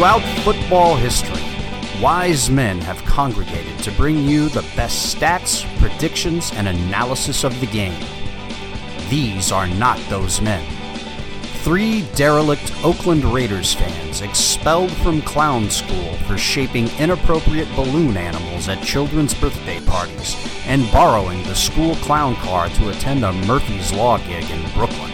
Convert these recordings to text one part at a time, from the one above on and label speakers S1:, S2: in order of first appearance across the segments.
S1: Throughout football history, wise men have congregated to bring you the best stats, predictions, and analysis of the game. These are not those men. 3 derelict Oakland Raiders fans expelled from clown school for shaping inappropriate balloon animals at children's birthday parties and borrowing the school clown car to attend a Murphy's Law gig in Brooklyn.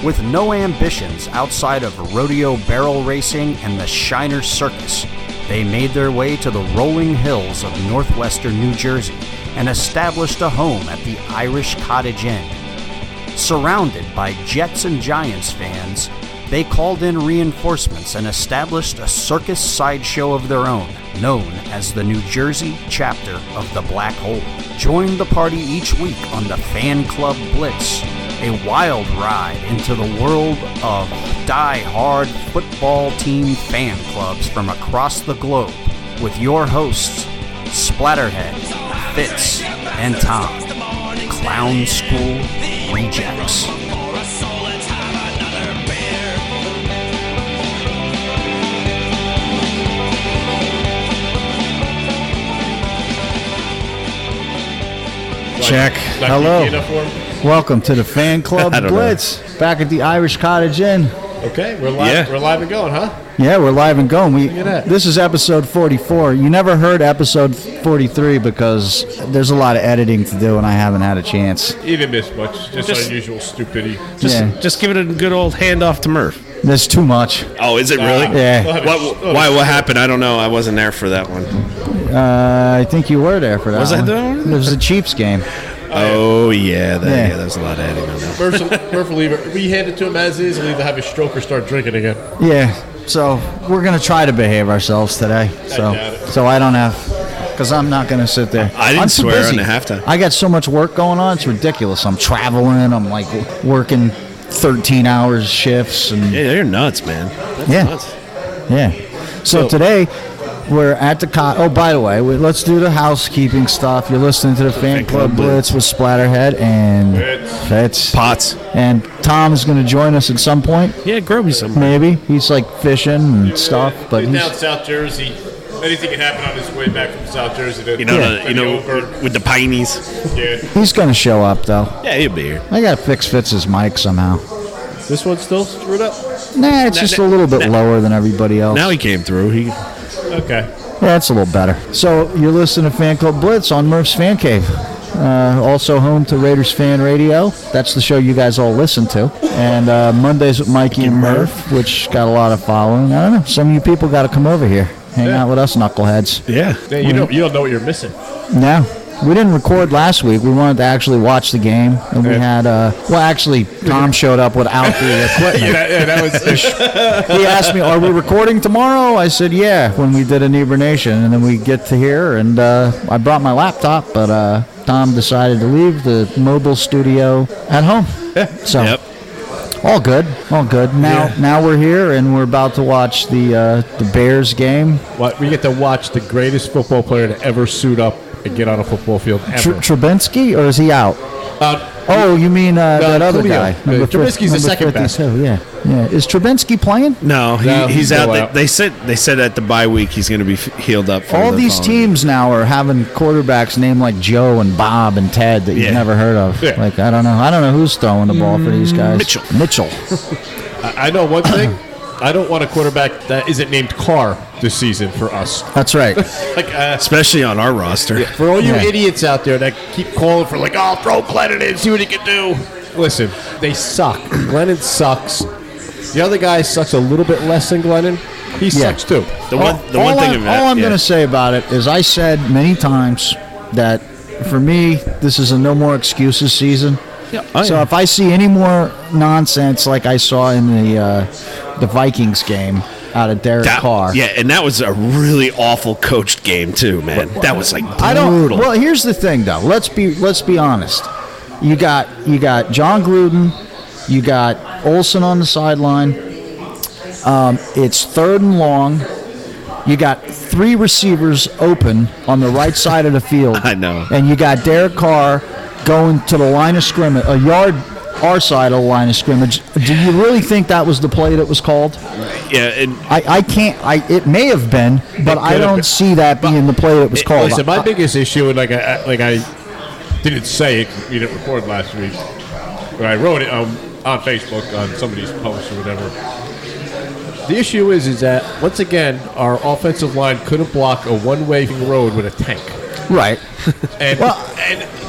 S1: With no ambitions outside of rodeo barrel racing and the Shiner Circus, they made their way to the rolling hills of northwestern New Jersey and established a home at the Irish Cottage Inn. Surrounded by Jets and Giants fans, they called in reinforcements and established a circus sideshow of their own, known as the New Jersey chapter of the Black Hole. Join the party each week on the Fan Club Blitz, a wild ride into the world of die-hard football team fan clubs from across the globe with your hosts, Splatterhead, Fitz, and Tom, Clown School Rejects.
S2: Check. Hello. Welcome to the Fan Club Blitz. Back at the Irish Cottage Inn.
S3: Okay, we're live. Yeah. We're live and going, huh?
S2: Yeah, we're live and going.
S3: Look at that.
S2: This is episode 44. You never heard episode 43 because there's a lot of editing to do, and I haven't had a chance.
S3: You didn't miss much. Just our usual stupidity.
S4: Just give it a good old handoff to Murph.
S2: There's too much.
S4: Oh, is it really?
S2: Yeah.
S4: What happened? I don't know. I wasn't there for that one.
S2: I think you were there for that.
S4: Was
S2: one.
S4: I there?
S2: It was the Chiefs game.
S4: Oh, yeah. There's a lot of editing on that.
S3: Murph will leave it. We hand it to him as is. He'll either have a stroke or start drinking again.
S2: Yeah. So we're going to try to behave ourselves today. So I don't have, because I'm not going to sit there.
S4: I didn't swear on the halftime.
S2: I got so much work going on. It's ridiculous. I'm traveling. I'm like working 13 hours shifts. And
S4: yeah, you're nuts, man. That's nuts.
S2: Yeah. So today we're at the Oh, by the way, let's do the housekeeping stuff. You're listening to the Fan Club Blitz with Splatterhead and Fitz.
S4: Potts.
S2: And Tom's going to join us at some point.
S4: Yeah, Groby somewhere.
S2: Maybe. He's like fishing and stuff. But
S3: he's down South Jersey. Anything can happen on his way back from South Jersey.
S4: With the Pineys.
S3: Yeah.
S2: He's going to show up, though.
S4: Yeah, he'll be here.
S2: I got to fix Fitz's mic somehow.
S3: This one's still screwed up?
S2: Nah, it's just a little bit lower than everybody else.
S4: Now he came through.
S3: Okay.
S2: Yeah, it's a little better. So you're listening to Fan Club Blitz on Murph's Fan Cave. Also home to Raiders Fan Radio. That's the show you guys all listen to. And Mondays with Mikey and Murph, which got a lot of following. I don't know. Some of you people got to come over here. Hang out with us knuckleheads.
S4: Yeah.
S3: You don't know what you're missing.
S2: No. We didn't record last week. We wanted to actually watch the game, and we had. Actually, Tom showed up without the equipment.
S3: That was.
S2: He asked me, "Are we recording tomorrow?" I said, "Yeah." When we did Inebriation, and then we get to here, and I brought my laptop, but Tom decided to leave the mobile studio at home.
S3: Yeah.
S2: So. Yep. All good. Now we're here, and we're about to watch the Bears game.
S3: We get to watch the greatest football player to ever suit up and get on a football field ever.
S2: Trubinsky, or is he out? You mean that other guy?
S3: Trubinsky's the second best.
S2: Yeah. Is Trubinsky playing?
S4: No, he's out. They said at the bye week he's going to be healed up. For
S2: all these teams now are having quarterbacks named like Joe and Bob and Ted that you've never heard of. Yeah. Like I don't know who's throwing the ball for these guys. Mitchell.
S3: I know one thing. I don't want a quarterback that isn't named Carr this season for us.
S2: That's right.
S4: Especially on our roster.
S3: Yeah, for all you idiots out there that keep calling for throw Glennon in, see what he can do. Listen, they suck. Glennon sucks. The other guy sucks a little bit less than Glennon. He sucks too.
S2: All I'm going to say about it is I said many times that for me, this is a no more excuses season. Yeah. So if I see any more nonsense like I saw in the Vikings game out of Derek Carr.
S4: Yeah, and that was a really awful coached game too, man. That was like brutal.
S2: Well, here's the thing though. Let's be honest. You got John Gruden, you got Olsen on the sideline. It's 3rd and long. You got 3 receivers open on the right side of the field.
S4: I know.
S2: And you got Derek Carr going to the line of scrimmage, a yard our side of the line of scrimmage. Do you really think that was the play that was called?
S4: Yeah, and
S2: I can't. It may have been, but I don't see that being the play that was called.
S3: Listen, my biggest issue, and I didn't say it, we didn't record last week, but I wrote it on Facebook on somebody's post or whatever. The issue is that once again our offensive line couldn't block a one-way road with a tank.
S2: Right.
S3: And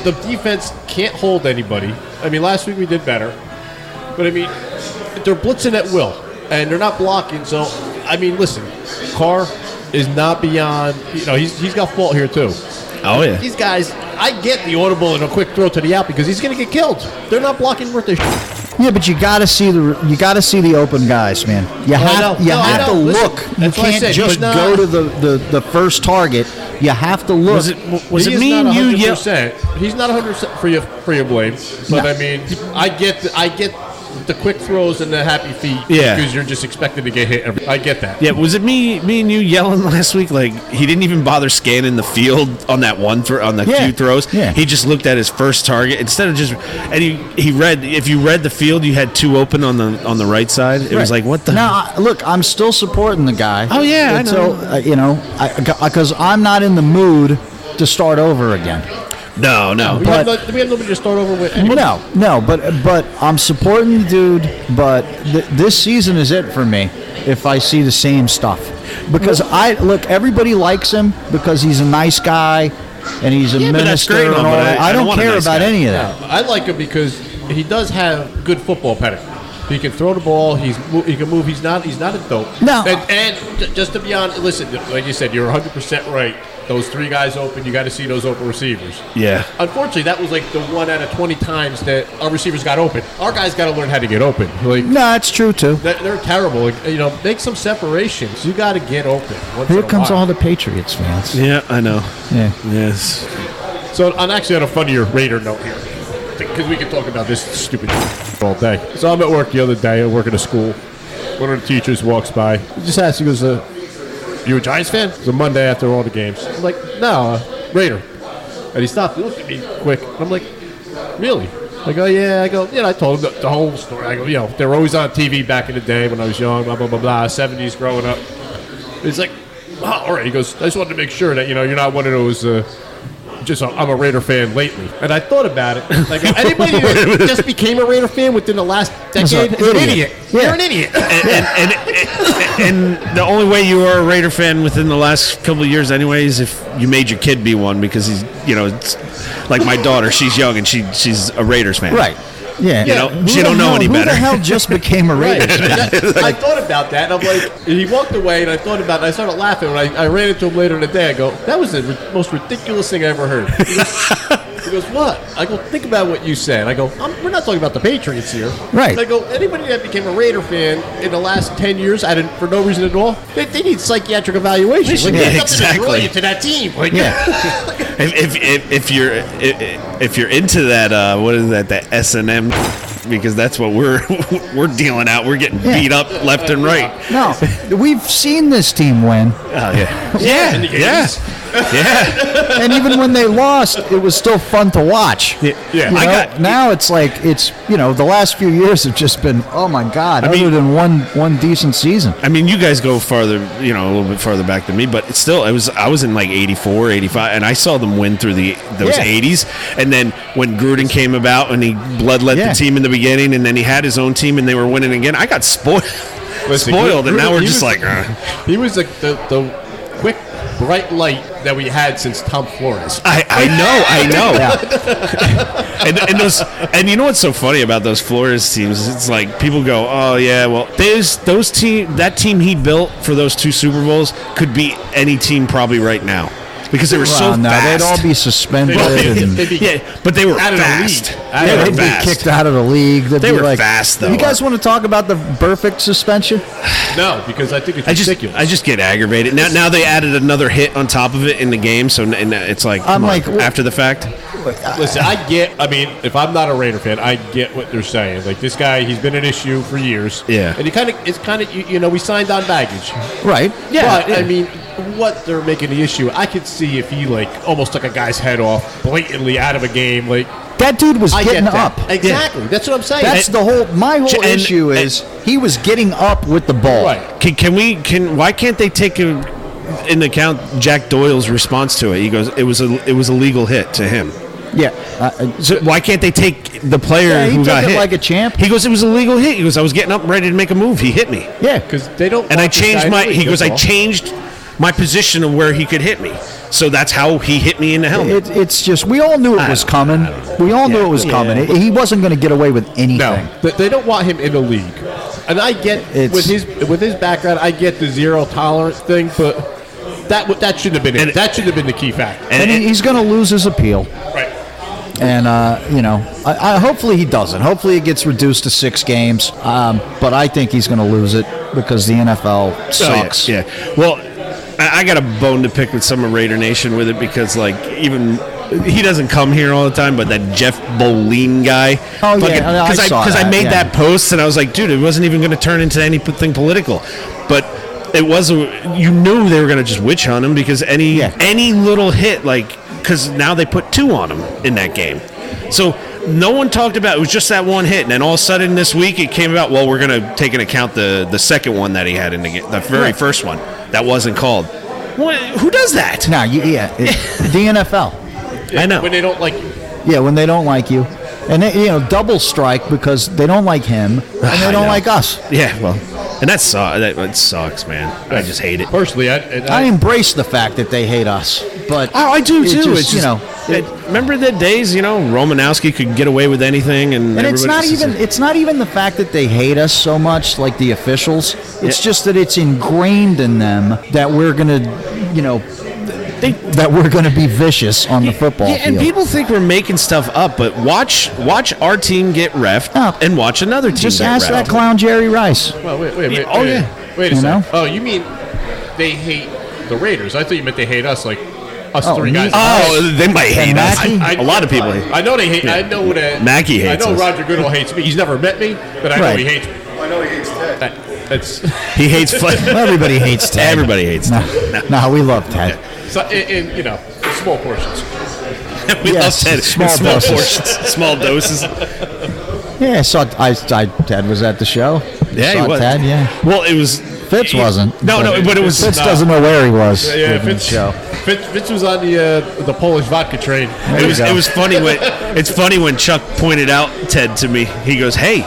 S3: the defense can't hold anybody. I mean, last week we did better, but I mean they're blitzing at will and they're not blocking. So I mean, listen, Carr is not beyond. You know, he's got fault here too.
S4: oh yeah,
S3: These guys, I get the audible and a quick throw to the out because he's going to get killed. They're not blocking worth their shit.
S2: Yeah, but you got to see the open guys, man. You have to look. You
S3: That's what I
S2: can't
S3: said.
S2: just go to the first target. You have to look.
S4: Was
S3: He
S4: it
S3: is
S4: me
S3: not
S4: and you
S3: 100%. He's not 100% for your blame, but
S2: No.
S3: I mean, I get the quick throws and the happy feet
S4: Yeah.
S3: because you're just expected to get hit. I get that.
S4: yeah. Was it me and you yelling last week? Like he didn't even bother scanning the field on that one on the
S2: Yeah.
S4: few throws.
S2: Yeah.
S4: He just looked at his first target instead of just. And he read. If you read the field, you had two open on the right side. It was like what the.
S2: Now, look, I'm still supporting the guy.
S4: Oh, yeah, I
S2: until
S4: know.
S2: Because I'm not in the mood to start over again.
S4: No.
S3: We have nobody to start over with.
S2: No, but I'm supporting the dude. But this season is it for me if I see the same stuff. Because everybody likes him because he's a nice guy and he's a
S4: Yeah, but that's
S2: minister
S4: great,
S2: and all
S4: but
S2: that. I don't
S4: want a
S2: care
S4: nice
S2: about
S4: guy.
S2: any of that.
S3: I like him because he does have good football pedigree. He can throw the ball. He can move. He's not a dope.
S2: No.
S3: And just to be honest, listen, like you said, you're 100% right. Those three guys open, you got to see those open receivers.
S4: Yeah.
S3: Unfortunately, that was like the 1 out of 20 times that our receivers got open. Our guys got to learn how to get open. Like
S2: No, it's true too.
S3: they're terrible. Like, make some separations. You got to get open.
S2: Here comes all the Patriots fans.
S4: Yeah, I know.
S2: Yeah.
S4: Yes.
S3: So I'm actually on a funnier Raider note here because we can talk about this stupid all day. So I'm at work the other day. I work at a school. One of the teachers walks by. He just asks, he goes, "You a Giants fan?" It's a Monday after all the games. I'm like, "No, Raider." And he stopped. He looked at me quick. I'm like, "Really?" I go, "Yeah." I go, "Yeah." I told him the whole story. I go, they were always on TV back in the day when I was young. Blah blah blah blah. 70s growing up. He's like, "Oh, all right." He goes, "I just wanted to make sure that you're not one of those." I'm a Raider fan lately, and I thought about it. Like anybody that just became a Raider fan within the last decade is an idiot.
S2: Yeah.
S3: You're an idiot.
S4: And the only way you are a Raider fan within the last couple of years, anyway, is if you made your kid be one because he's, it's like my daughter. She's young and she's a Raiders fan.
S2: Right. Yeah.
S4: She don't know any better.
S2: Who the hell just became a
S3: Right.
S2: Raiders fan?
S3: I thought about that, and I'm like, he walked away, and I thought about it, and I started laughing. When I ran into him later in the day, I go, "That was the most ridiculous thing I ever heard." He goes, "What?" I go, "Think about what you said." I go, "We're not talking about the Patriots here."
S2: Right.
S3: I go, "Anybody that became a Raider fan in the last 10 years, for no reason at all, they need psychiatric evaluation. Like,
S4: Yeah,
S3: there's nothing to draw
S4: exactly.
S3: you to that team." Like,
S4: If you're into that, what is that? That S&M, because that's what we're dealing out. We're getting beat up left and right.
S2: No, we've seen this team win,
S4: Oh yeah,
S3: in the
S4: yeah.
S3: 80s.
S4: Yeah.
S2: and even when they lost, it was still fun to watch.
S3: Yeah.
S2: You know, now it's like the last few years have just been, oh my God,
S4: mean-
S2: other than one decent season.
S4: I mean, you guys go farther, a little bit farther back than me, but it's still, I was in like 84, 85, and I saw them win through those 80s. And then when Gruden came about and he bloodlet the team in the beginning, and then he had his own team and they were winning again, I got spoiled. And now we're just like,
S3: He was like the quick, bright light that we had since Tom Flores.
S4: I know. And you know what's so funny about those Flores teams? It's like people go, "Oh yeah, well, that team he built for those 2 Super Bowls could beat any team probably right now." Because they were so
S2: no,
S4: fast.
S2: they'd all be suspended.
S3: They'd be
S4: Yeah, but they were
S3: out of the
S4: fast.
S3: league.
S4: They were
S2: They'd be
S4: fast.
S2: kicked out of the league.
S4: They were fast, though.
S2: You guys want to talk about the perfect suspension?
S3: No, because I think it's
S4: I
S3: ridiculous.
S4: just get aggravated. Now they added another hit on top of it in the game, so and it's like,
S2: I'm
S4: come on,
S2: like, well-
S4: after the fact.
S3: Listen, if I'm not a Raider fan, I get what they're saying. Like, this guy, he's been an issue for years.
S4: Yeah.
S3: And we signed on baggage.
S2: Right.
S3: But, I mean, what they're making the issue, I could see if he, almost took a guy's head off blatantly out of a game. Like,
S2: That dude was
S3: I
S2: getting
S3: get that.
S2: up.
S3: Exactly. That's what I'm saying.
S2: That's my whole issue is he was getting up with the ball.
S3: Right.
S4: Why can't they take into account Jack Doyle's response to it? He goes, it was a legal hit to him.
S2: Yeah.
S4: So why can't they take the player
S2: he
S4: who
S2: took
S4: got
S2: it
S4: hit
S2: like a champ?
S4: He goes, it was a legal hit. He goes, I was getting up ready to make a move. He hit me.
S2: Yeah,
S3: because they don't.
S4: And I changed I changed my position of where he could hit me. So that's how he hit me in the helmet.
S2: It's just we all knew it was coming. We all knew it was coming. He wasn't going to get away with anything.
S3: No, they don't want him in the league. And I get with his background, I get the zero tolerance thing, but that shouldn't have been it. That should have been the key factor.
S2: And he's going to lose his appeal.
S3: Right.
S2: And I hopefully he doesn't. Hopefully it gets reduced to 6 games. But I think he's going to lose it because the NFL sucks.
S4: Yeah. Well, I got a bone to pick with some of Raider Nation with it because, like, even he doesn't come here all the time, but that Jeff Boline guy.
S2: Oh, yeah,
S4: because I made that post and I was like, dude, it wasn't even going to turn into anything political, but it was. You knew they were going to just witch hunt him because any little hit, like, because now they put 2 on him in that game, so. No one talked about it. It was just that one hit, and then all of a sudden this week it came about. Well, we're going to take into account the second one that he had in the very first one that wasn't called. Who does that?
S2: No, the NFL.
S4: I know
S3: when they don't like you.
S2: Yeah, when they don't like you, and they, double strike because they don't like him and they don't like us.
S4: Yeah, well, and that sucks, man. I just hate it.
S3: Personally,
S2: I embrace the fact that they hate us, but
S4: I do too.
S2: It's just,
S4: remember the days, Romanowski could get away with anything, and
S2: it's not even the fact that they hate us so much, like the officials. It's just that it's ingrained in them that we're gonna, that we're gonna be vicious on the football field.
S4: And people think we're making stuff up, but watch our team get reffed and watch another team
S2: just
S4: get
S2: ask
S4: reffed.
S2: that clown Jerry Rice.
S3: Well, wait. Wait a
S2: You know?
S3: second. Oh, you mean they hate the Raiders? I thought you meant they hate us, like us three guys.
S4: Oh, they might hate us. A lot of people hate.
S3: I know they hate. I know that
S4: Mackey hates
S3: I know
S4: us.
S3: Roger Goodell hates me. He's never met me, but I know he hates me.
S5: I know he hates Ted.
S4: He hates
S2: Well, everybody hates Ted.
S4: Everybody hates Ted.
S2: No, we love Ted.
S3: So, in small portions.
S4: We love
S2: Yes,
S4: Ted.
S2: small
S4: Small
S2: doses.
S4: portions, small doses.
S2: Yeah, Ted was at the show.
S4: Yeah,
S2: Saw
S4: he was.
S2: Ted, yeah.
S4: Well, it was.
S2: Fitz wasn't.
S4: No, but it was.
S2: Fitz doesn't know where he was.
S3: Yeah,
S2: in the show.
S3: Fitz was on the Polish vodka train.
S4: It was funny when Chuck pointed out Ted to me. He goes, "Hey,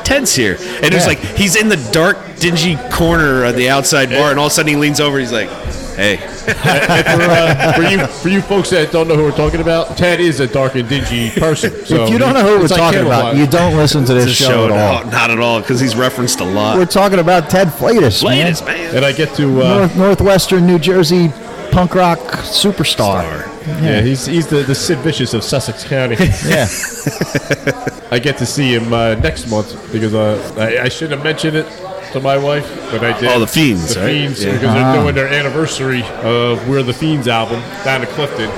S4: Ted's here," and it was like he's in the dark, dingy corner of the outside bar, and all of a sudden he leans over. He's like, "Hey."
S3: For you folks that don't know who we're talking about, Ted is a dark and dingy person. So
S2: If you don't know who we're
S3: it's like
S2: talking about,
S3: camouflage.
S2: you don't listen to this
S4: The
S2: show at all.
S4: no, not at all, because he's referenced a lot.
S2: We're talking about Ted Flatus,
S4: Latest,
S2: man.
S4: man.
S3: And I get to
S2: Northwestern New Jersey punk rock superstar.
S3: yeah, he's the Sid Vicious of Sussex County.
S2: Yeah.
S3: I get to see him next month because I shouldn't have mentioned it to my wife, but I did.
S4: Oh, the Fiends,
S3: The
S4: right?
S3: Fiends,
S4: Yeah.
S3: because they're doing their anniversary of We're the Fiends album down in Clifton.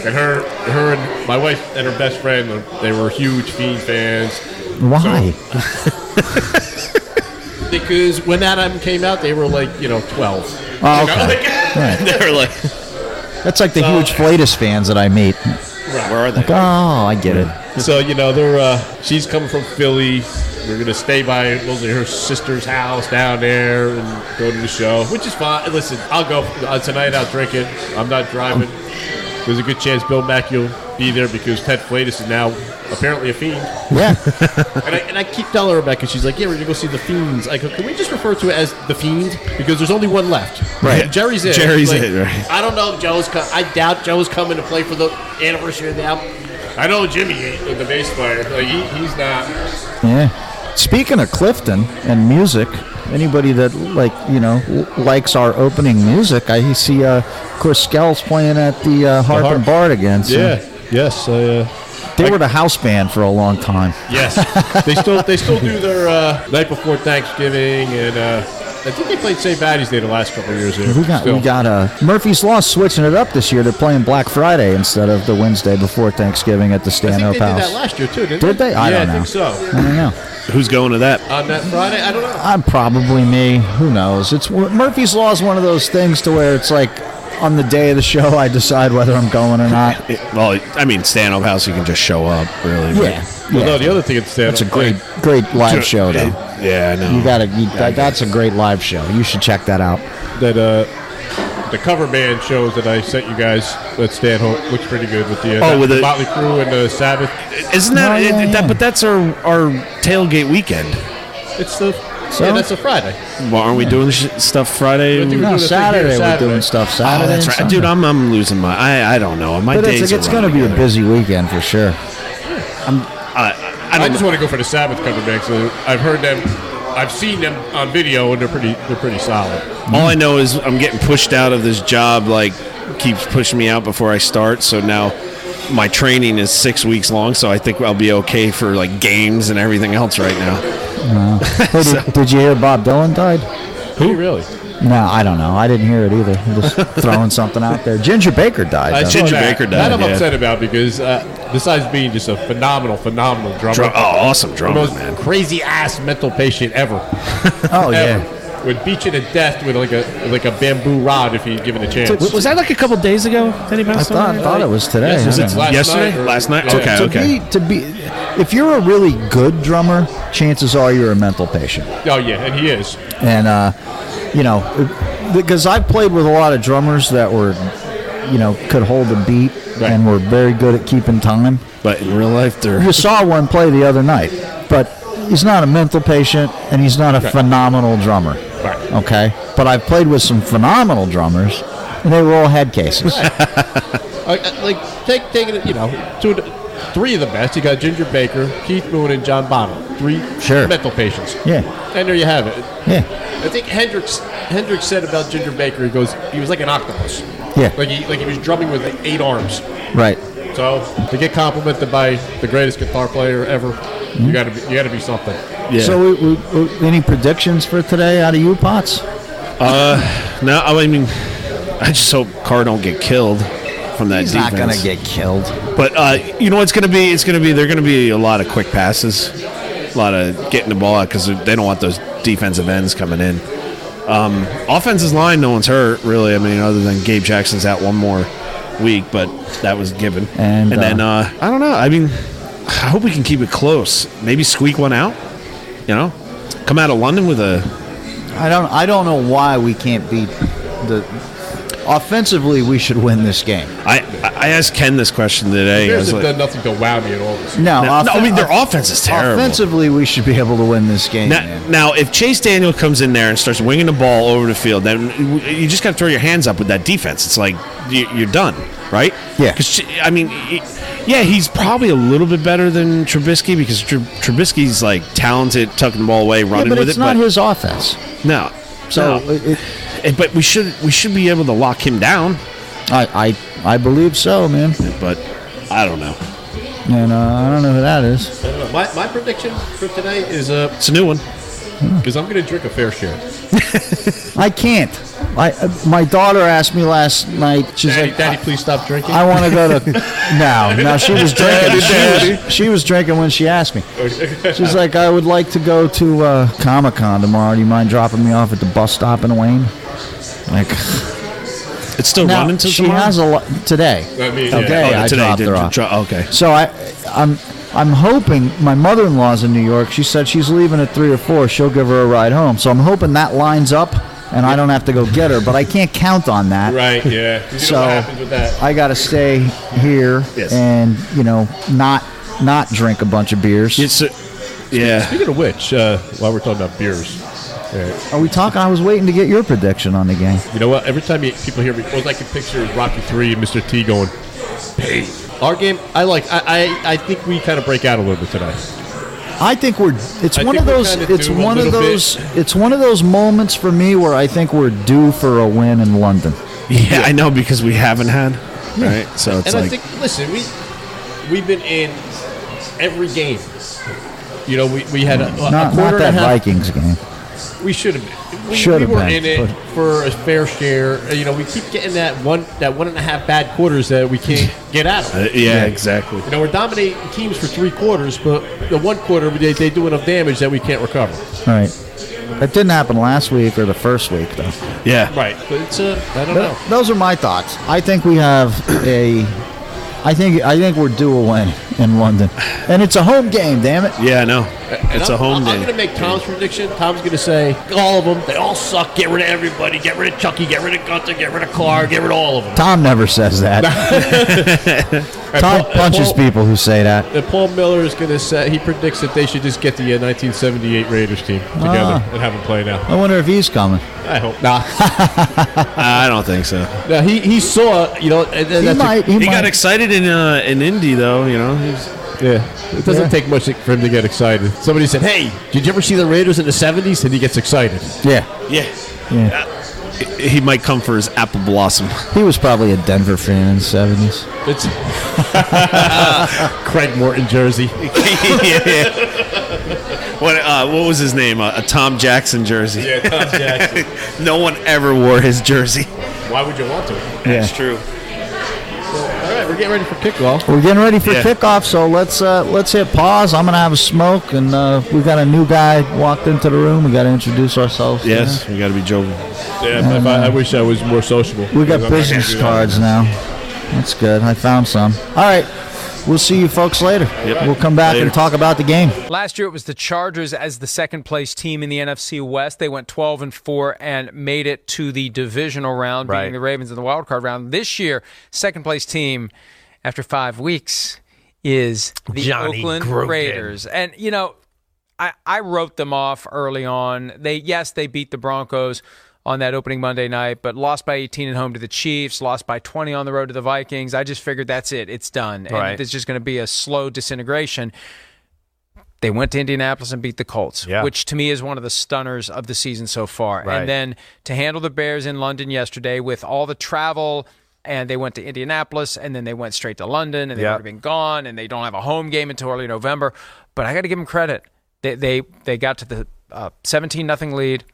S3: And her and my wife and her best friend, they were huge Fiend fans.
S2: Why?
S3: Because when that album came out, they were like, 12.
S2: Oh,
S3: You know,
S2: okay.
S3: like-
S4: They were like,
S2: That's like the huge Flatus fans that I meet.
S4: "Where are they?"
S2: Like, oh, I get it.
S3: So they're she's coming from Philly. We're gonna stay by her sister's house down there and go to the show, which is fine. Listen, I'll go tonight. I'll drink it. I'm not driving. There's a good chance Bill Mackey will be there because Ted Flatus is now apparently a fiend.
S2: Yeah.
S3: And I keep telling her about it because she's like, "Yeah, we're gonna go see the Fiends." I go, "Can we just refer to it as the Fiend because there's only one left."
S2: Right.
S3: Jerry's in.
S4: Jerry's
S3: Like,
S4: in, right.
S3: I don't know if Joe's. I doubt Joe's coming to play for the anniversary of the album. I know Jimmy, the bass player. Like he's not.
S2: Yeah. Speaking of Clifton and music, anybody that likes our opening music, I see of course Skell's playing at the Harp and Bard again. So
S3: Yeah. Yes.
S2: they were the house band for a long time.
S3: Yes. they still do their night before Thanksgiving, and I think they played St. Patty's Day the last couple of years. Here.
S2: We got Murphy's Law switching it up this year. They're playing Black Friday instead of the Wednesday before Thanksgiving at the
S3: I think
S2: Stanhope
S3: they did
S2: House.
S3: that last year too, didn't
S2: Did they? I don't know.
S3: I think so.
S2: I don't know.
S4: Who's going to that?
S3: On that Friday, I don't know.
S2: I'm probably me. Who knows? It's Murphy's Law is one of those things to where it's like on the day of the show, I decide whether I'm going or not.
S4: Well, I mean, stand-up house, you can just show up, really.
S2: Yeah.
S3: Well, no, the other thing at stand-up.
S2: That's a great live show, though.
S4: Yeah, I know.
S2: That's a great live show. You should check that out.
S3: That the cover band shows that I sent you guys at Stanhope looks pretty good with the
S4: with the
S3: Motley Crue and the Sabbath.
S4: Isn't that? But that's our tailgate weekend.
S3: It's the
S2: So?
S3: yeah, that's a Friday.
S4: Well, aren't we doing stuff Friday?
S2: No, Saturday we're doing stuff. Saturday,
S4: Oh, that's right, dude. I'm losing my. I don't know. My
S2: but
S4: days.
S2: it's going to be a busy weekend for sure.
S3: I just want to go for the Sabbath cover band. So I've heard them. I've seen them on video, and they're pretty solid.
S4: All I know is I'm getting pushed out of this job. Like, keeps pushing me out before I start. So now my training is 6 weeks long. So I think I'll be okay for like games and everything else right now.
S2: Hey, did you hear Bob Dylan died?
S3: Who really?
S2: No, I don't know. I didn't hear it either. I'm just throwing something out there. Ginger Baker died.
S4: Ginger Baker died.
S3: That I'm
S4: yeah.
S3: upset about because besides being just a phenomenal drummer,
S4: awesome drummer,
S3: the most
S4: man.
S3: crazy ass mental patient ever.
S2: Oh
S3: ever.
S2: yeah.
S3: Would beat you to death with like a bamboo rod if he's given a chance.
S4: Was that like a couple days ago that he passed
S2: I thought it was today.
S3: Yes,
S4: Was
S3: it's
S4: it
S3: last
S4: yesterday?
S3: night or-
S4: Last night?
S3: Yeah.
S4: Okay.
S2: To be, if you're a really good drummer, chances are you're a mental patient.
S3: Oh yeah, and he is.
S2: And because I've played with a lot of drummers that were, could hold a beat
S3: Right.
S2: and were very good at keeping time.
S4: But in real life, they're
S2: You saw one play the other night, but he's not a mental patient and he's not a phenomenal drummer.
S3: Right.
S2: Okay, but I've played with some phenomenal drummers, and they were all head cases.
S3: Like taking it, three of the best. You got Ginger Baker, Keith Moon, and John Bonham. Three
S2: Sure.
S3: mental patients.
S2: Yeah,
S3: And there you have it.
S2: yeah,
S3: I think Hendrix said about Ginger Baker, he was like an octopus.
S2: yeah.
S3: Like he was drumming with like 8 arms.
S2: Right.
S3: So to get complimented by the greatest guitar player ever, you gotta be something.
S4: yeah.
S2: So, any predictions for today out of you, Potts?
S4: No, I mean, I just hope Carr don't get killed from that
S2: He's
S4: defense.
S2: not going to get killed.
S4: But you know what's going to be? They're going to be a lot of quick passes, a lot of getting the ball out because they don't want those defensive ends coming in. Offensive line, no one's hurt really. I mean, other than Gabe Jackson's out one more week, but that was given.
S2: And
S4: then I don't know. I mean, I hope we can keep it close. Maybe squeak one out. Come out of London with a.
S2: I don't know why we can't beat the. Offensively, we should win this game.
S4: I asked Ken this question today. I
S3: Bears
S4: was
S3: have
S4: like,
S3: done nothing to wow me at all this.
S2: No,
S4: I mean their offense is terrible.
S2: Offensively, we should be able to win this game.
S4: Now, if Chase Daniel comes in there and starts winging the ball over the field, then you just got to throw your hands up with that defense. It's like you're done, right?
S2: Yeah.
S4: Because I mean, he's probably a little bit better than Trubisky because Trubisky's like talented, tucking the ball away, running
S2: but
S4: with
S2: it's
S4: it.
S2: not his offense.
S4: No.
S2: So,
S4: But we should be able to lock him down.
S2: I believe so, man.
S4: But I don't know.
S2: And I don't know who that is.
S3: I don't know. My prediction for today is
S4: It's a new one.
S3: because I'm going to drink a fair share.
S2: I can't. My daughter asked me last night. She's like,
S3: Daddy, please stop drinking.
S2: I want to go to. No, she was drinking. She was drinking when she asked me. She's like, I would like to go to Comic-Con tomorrow. Do you mind dropping me off at the bus stop in Wayne? Like,
S4: It's still
S2: now,
S4: running till
S2: she
S4: tomorrow?
S2: has a lot today.
S3: I mean,
S2: Today,
S3: yeah.
S2: I dropped her off.
S4: Okay.
S2: So I'm hoping my mother-in-law's in New York. She said she's leaving at 3 or 4. She'll give her a ride home. So I'm hoping that lines up, and I don't have to go get her. But I can't count on that.
S3: Right, yeah. You
S2: So
S3: know what happens with that.
S2: I got to stay here
S4: Yes.
S2: and not drink a bunch of beers.
S4: Yeah.
S3: Speaking of which, while we're talking about beers,
S2: Are we talking? I was waiting to get your prediction on the game.
S3: you know what? Every time people hear me, all I can picture is Rocky III and Mr. T going, "Hey." Our game, I think we kind of break out a little bit today.
S2: I think it's
S3: I
S2: one
S3: think
S2: of
S3: we're
S2: those.
S3: kinda
S2: It's
S3: due a
S2: one of
S3: little
S2: those. It's one of those moments for me where I think we're due for a win in London.
S4: Yeah, I know because we haven't had. Right? So it's
S3: And
S4: like.
S3: I think, listen, we've been in every game. We had a
S2: Not
S3: quarter
S2: that
S3: and a half.
S2: Vikings game.
S3: We should have been. We were
S2: been,
S3: in it
S2: but-
S3: for a fair share. We keep getting that 1.5 bad quarters that we can't get out of.
S4: Yeah, exactly.
S3: We're dominating teams for 3 quarters, but the 1 quarter they do enough damage that we can't recover.
S2: All right. It didn't happen last week or the first week, though.
S4: Yeah.
S3: Right. But it's I don't know.
S2: Those are my thoughts. I think we have I think we're due a win in London, and it's a home game. Damn it!
S4: Yeah, I know. It's a home game.
S3: I'm going to make Tom's prediction. Tom's going to say all of them. They all suck. Get rid of everybody. Get rid of Chucky. Get rid of Gunther. Get rid of Clark. Get rid of all of them.
S2: Tom never says that. Tom punches people who say that.
S3: And Paul Miller is going to say he predicts that they should just get the 1978 Raiders team together and have them play now.
S2: I wonder if he's coming.
S3: I hope not.
S4: I don't think so.
S3: Now he saw
S2: He might.
S4: He got excited in Indy though.
S3: It doesn't take much for him to get excited. Somebody said, "Hey, did you ever see the Raiders in the '70s?" And he gets excited.
S2: Yeah.
S4: He might come for his apple blossom.
S2: He was probably a Denver fan in the 70s.
S3: It's Craig Morton jersey.
S4: What was his name? A Tom Jackson jersey.
S3: Yeah, Tom Jackson.
S4: No one ever wore his jersey.
S3: Why would you want to?
S4: That's true.
S3: All right, we're getting ready for kickoff.
S2: We're getting ready for kickoff, so let's hit pause. I'm gonna have a smoke, and we got a new guy walked into the room. We got to introduce ourselves.
S4: Yes, we got to be jovial.
S3: Yeah, I wish I was more sociable.
S2: We got business cards now. That's good. I found some. All right. We'll see you folks later.
S4: Yep.
S2: We'll come back and talk about the game.
S5: Last year it was the Chargers as the second-place team in the NFC West. They went 12-4 and made it to the divisional round, beating the Ravens in the wild card round. This year, second-place team after 5 weeks is the Oakland Raiders. And, I wrote them off early on. They beat the Broncos on that opening Monday night, but lost by 18 at home to the Chiefs, lost by 20 on the road to the Vikings. I just figured that's it. It's done. And it's just going to be a slow disintegration. They went to Indianapolis and beat the Colts, which to me is one of the stunners of the season so far. Right. And then to handle the Bears in London yesterday with all the travel, and they went to Indianapolis, and then they went straight to London, and they would have been gone, and they don't have a home game until early November. But I got to give them credit. They got to the 17-0 lead.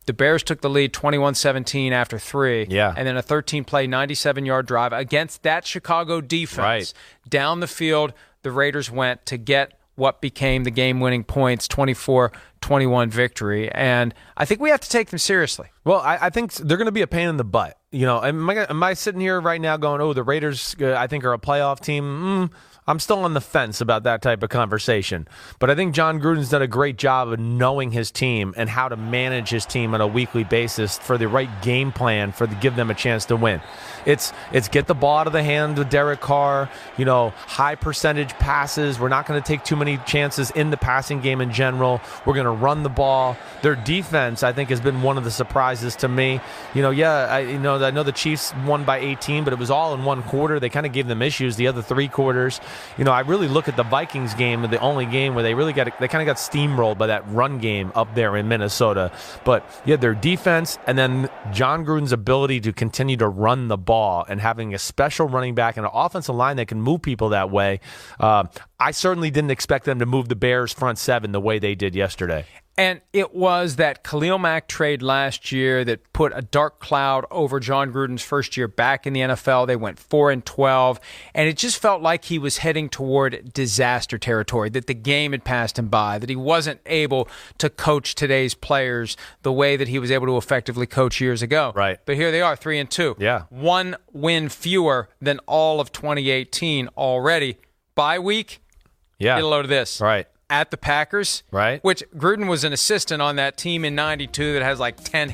S5: The Bears took the lead 21-17 after 3. Yeah. And then a 13-play, 97-yard drive against that Chicago defense. Right. Down the field, the Raiders went to get what became the game-winning points, 24-21 victory. And I think we have to take them seriously.
S6: Well, I think they're going to be a pain in the butt. Am I sitting here right now going, oh, the Raiders, I think, are a playoff team? I'm still on the fence about that type of conversation. But I think John Gruden's done a great job of knowing his team and how to manage his team on a weekly basis for the right game plan to give them a chance to win. It's get the ball out of the hand of Derek Carr, high percentage passes. We're not going to take too many chances in the passing game in general. We're going to run the ball. Their defense, I think, has been one of the surprises to me. I know the Chiefs won by 18, but it was all in one quarter. They kind of gave them issues the other 3 quarters. I really look at the Vikings game, the only game where they kind of got steamrolled by that run game up there in Minnesota. But their defense and then John Gruden's ability to continue to run the ball and having a special running back and an offensive line that can move people that way. I certainly didn't expect them to move the Bears front 7 the way they did yesterday.
S5: And it was that Khalil Mack trade last year that put a dark cloud over John Gruden's first year back in the NFL. They went 4-12, and it just felt like he was heading toward disaster territory, that the game had passed him by, that he wasn't able to coach today's players the way that he was able to effectively coach years ago.
S6: Right.
S5: But here they are, 3-2.
S6: Yeah.
S5: 1 win fewer than all of 2018 already. Bye week, get a load of this.
S6: Right.
S5: At the Packers,
S6: right?
S5: Which Gruden was an assistant on that team in '92 that has like 10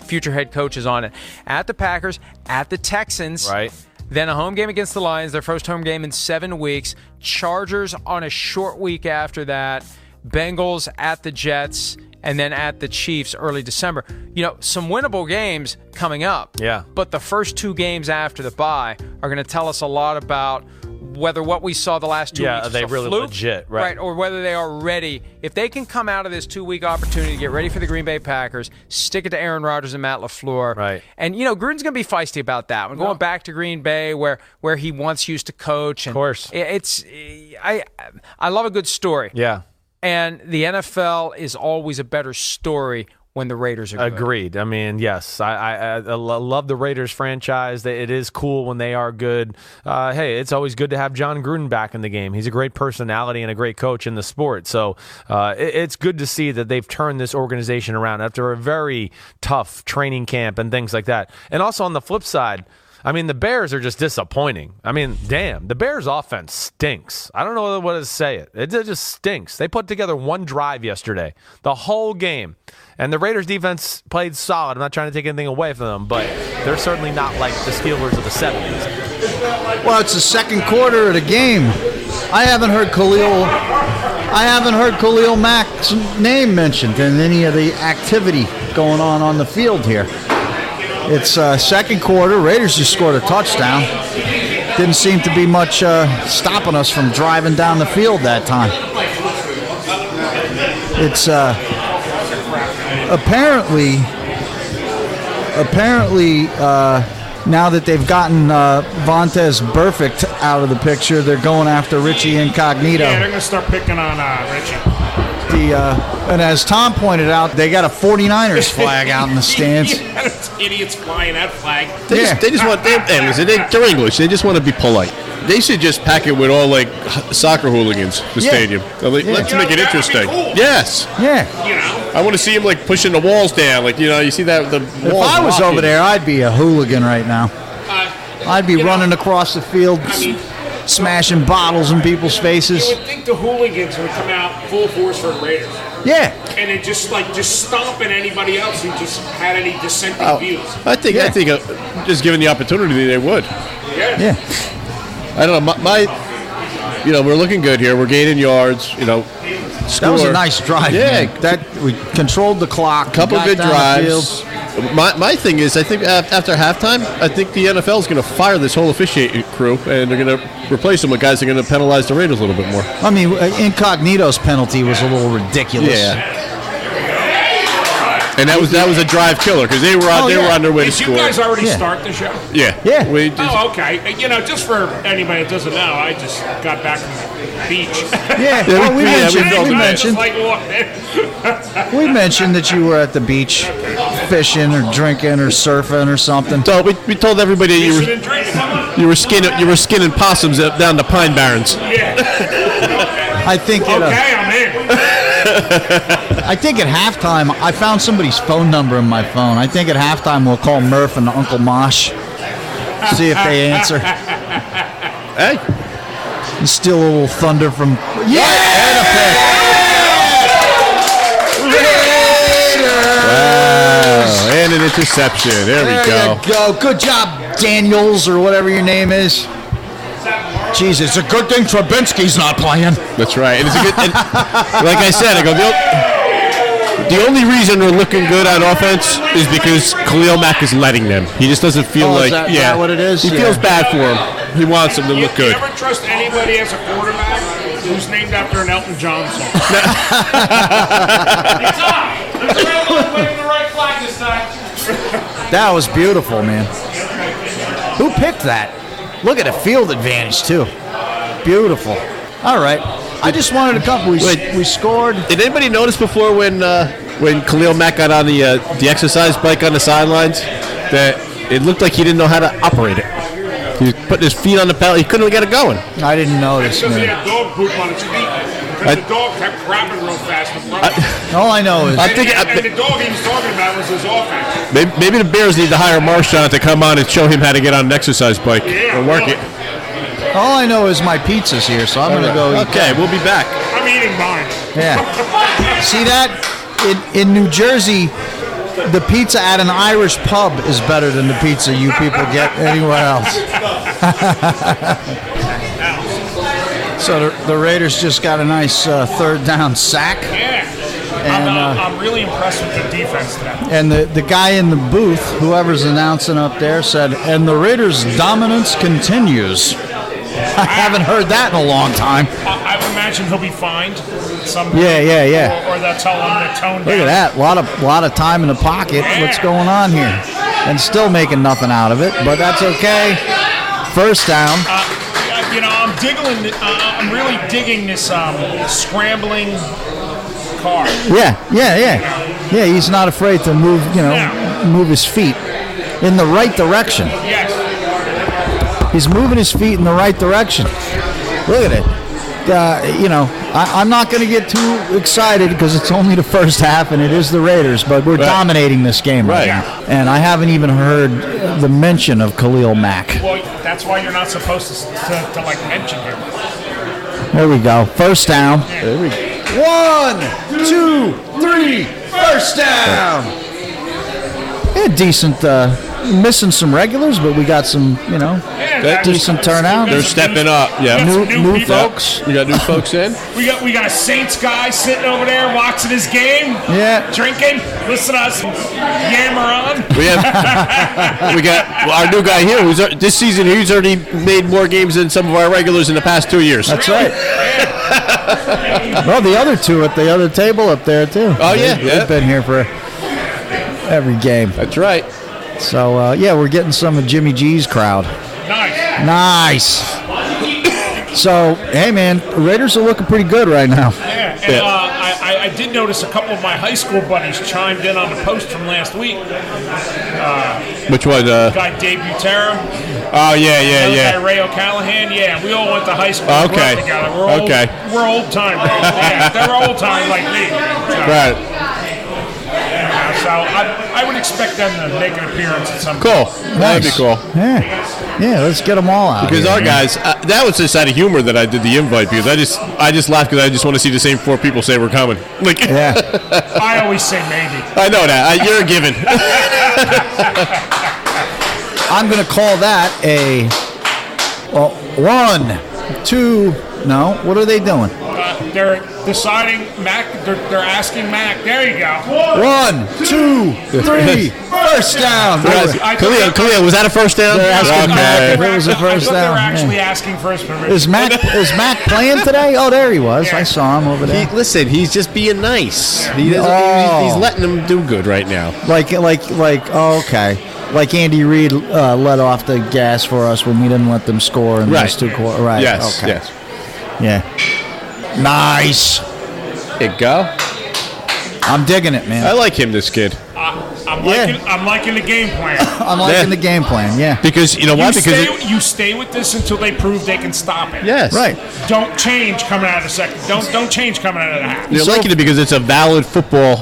S5: future head coaches on it. At the Packers, at the Texans,
S6: right?
S5: Then a home game against the Lions, their first home game in 7 weeks. Chargers on a short week after that. Bengals at the Jets, and then at the Chiefs early December. Some winnable games coming up.
S6: Yeah.
S5: But the first 2 games after the bye are going to tell us a lot about whether what we saw the last 2 weeks
S6: are they
S5: is a
S6: really
S5: fluke,
S6: legit, right?
S5: Or whether they are ready. If they can come out of this 2-week opportunity to get ready for the Green Bay Packers, stick it to Aaron Rodgers and Matt LaFleur.
S6: Right.
S5: And, Gruden's going to be feisty about that. We're going back to Green Bay where he once used to coach. And
S6: of course.
S5: I love a good story.
S6: Yeah.
S5: And the NFL is always a better story when the Raiders are good.
S6: Agreed. I mean, yes, I love the Raiders franchise. It is cool when they are good. Hey, it's always good to have John Gruden back in the game. He's a great personality and a great coach in the sport. So it's good to see that they've turned this organization around after a very tough training camp and things like that. And also on the flip side, I mean, the Bears are just disappointing. I mean, damn, the Bears' offense stinks. I don't know what to say it. It just stinks. They put together one drive yesterday, the whole game. And the Raiders' defense played solid. I'm not trying to take anything away from them, but they're certainly not like the Steelers of the 70s.
S2: Well, it's the second quarter of the game. I haven't heard Khalil Mack's name mentioned in any of the activity going on the field here. It's second quarter. Raiders just scored a touchdown. Didn't seem to be much stopping us from driving down the field that time. It's apparently now that they've gotten Vontaze Burfict out of the picture, they're going after Richie Incognito.
S7: Yeah, they're going to start picking on Richie.
S2: And as Tom pointed out, they got a 49ers flag out in the stands.
S7: Yeah, those idiots flying that flag.
S4: They just want they're English. They just want to be polite. They should just pack it with all like soccer hooligans. The stadium. Let's make it interesting.
S7: Cool.
S4: Yes.
S2: Yeah.
S7: You know.
S4: I want to see him like pushing the walls down. Like you see that the walls.
S2: If I was over there, I'd be a hooligan right now. I'd be running across the field, smashing bottles in people's faces.
S7: You would think the hooligans would come out full force for the Raiders.
S2: Yeah.
S7: And then just stomping anybody else who just had any dissenting views.
S4: I think just given the opportunity, they would.
S2: Yeah.
S4: I don't know. We're looking good here. We're gaining yards. Score.
S2: That was a nice drive.
S4: Yeah,
S2: man. That we controlled the clock.
S4: Couple good drives. My thing is, I think after halftime, I think the NFL is going to fire this whole officiating crew, and they're going to replace them with guys that are going to penalize the Raiders a little bit more.
S2: I mean, Incognito's penalty was a little ridiculous.
S4: Yeah. And that was a drive killer because they were on their way to score.
S7: Did you guys already start the show?
S4: Yeah.
S2: Yeah.
S7: Okay. Just for anybody that doesn't know, I just got back from the beach.
S2: Yeah. Well, we mentioned that you were at the beach fishing or drinking or surfing or something.
S4: So we told everybody you were skinning possums down the Pine Barrens.
S7: Yeah.
S2: I think.
S7: I'm in.
S2: I think at halftime, I found somebody's phone number in my phone. I think at halftime we'll call Murph and Uncle Mosh, see if they answer.
S4: Hey.
S2: And steal a little thunder from... Yeah! And a pick. Raiders!
S4: Wow. And an interception. There we go.
S2: You go. Good job, Daniels, or whatever your name is. Jeez, it's a good thing Trubinsky's not playing.
S4: That's right. And it's a good, like I said, the only reason we're looking good on offense is because Khalil Mack is letting them. He just doesn't feel
S2: is that what it is?
S4: He feels bad for him. He wants them to look good.
S7: You ever trust anybody as a quarterback who's named after an Elton John song?
S2: That was beautiful, man. Who picked that? Look at the field advantage, too. Beautiful. All right. I just wanted to come. We scored.
S4: Did anybody notice before when Khalil Mack got on the exercise bike on the sidelines that it looked like he didn't know how to operate it? He was putting his feet on the pedal. He couldn't get it going.
S2: I didn't notice,
S7: Because he
S2: man.
S7: had dog poop on his feet. Because the dog kept crapping real fast in front of him.
S2: All I know is...
S7: And the dog he was talking about was his offense.
S4: Maybe the Bears need to hire Marshawn to come on and show him how to get on an exercise bike and work it.
S2: All I know is my pizza's here, so I'm going to go eat.
S4: Okay, we'll be back.
S7: I'm eating mine.
S2: Yeah. See that? In New Jersey, the pizza at an Irish pub is better than the pizza you people get anywhere else. So the Raiders just got a nice third down sack.
S7: Yeah.
S2: And,
S7: I'm really impressed with the defense today.
S2: And the guy in the booth, whoever's announcing up there, said, and the Raiders' dominance continues. I haven't heard that in a long time.
S7: I would imagine he'll be fined.
S2: Yeah.
S7: Or they'll tell him to tone down.
S2: Look at that. A lot of time in the pocket.
S7: Yeah.
S2: What's going on here? And still making nothing out of it, but that's okay. First down.
S7: I'm really digging this scrambling car.
S2: Yeah. He's not afraid to move, move his feet in the right direction.
S7: Yes.
S2: He's moving his feet in the right direction. Look at it. I'm not going to get too excited because it's only the first half and it is the Raiders, but we're dominating this game right now. And I haven't even heard the mention of Khalil Mack.
S7: Well, that's why you're not supposed to mention him.
S2: There we go. First down.
S3: There we go.
S2: 1, 2, 3. First down. Yeah, decent. Missing some regulars, but we got some, decent turnout.
S3: They're stepping up. Yeah,
S2: new folks.
S3: We got new folks in.
S7: We got a Saints guy sitting over there watching his game.
S2: Yeah,
S7: drinking, listening to us yammer on.
S3: We got our new guy here. This season, he's already made more games than some of our regulars in the past 2 years.
S2: That's right. Well, the other two at the other table up there too.
S3: Oh
S2: They've been here for every game.
S3: That's right.
S2: So, we're getting some of Jimmy G's crowd. Nice. So, hey, man, the Raiders are looking pretty good right now.
S7: Yeah, and I did notice a couple of my high school buddies chimed in on the post from last week.
S3: Which one?
S7: Guy Dave Butera.
S3: Oh, yeah.
S7: Guy Ray O'Callahan. Yeah, we all went to high school
S3: Okay.
S7: together. We're old time. Yeah, they're old time like me. So.
S3: Right.
S7: So I would expect them to make an appearance at some
S3: point. Cool. That'd be cool.
S2: Yeah, let's get them all out.
S3: Because our guys, that was just out of humor that I did the invite because I just laughed because I just want to see the same 4 people say we're coming.
S7: I always say maybe.
S3: I know that. You're a given.
S2: I'm going to call that a 1, 2. No, what are they doing?
S7: They're deciding Mac. They're asking Mac. There you go.
S2: 1, 2, 3. First down.
S3: Khalil, was that a first down?
S2: They're asking Mac if it was a first down.
S7: They're actually asking for his permission.
S2: Is Mac playing today? Oh, there he was. I saw him over there.
S3: Listen, he's just being nice. He's letting them do good right now.
S2: Okay. Like Andy Reid let off the gas for us when we didn't let them score in those 2 quarters. Right.
S3: Yes.
S2: Okay.
S3: Yes.
S2: Yeah. Nice.
S3: There you go.
S2: I'm digging it, man.
S3: I like him, this kid.
S7: I'm liking the game plan.
S2: I'm liking the game plan, yeah.
S3: Because, you know what?
S7: You stay with this until they prove they can stop it.
S3: Yes.
S2: Right.
S7: Don't change coming out of the second. Don't change coming out of the half.
S3: You're liking it because it's a valid football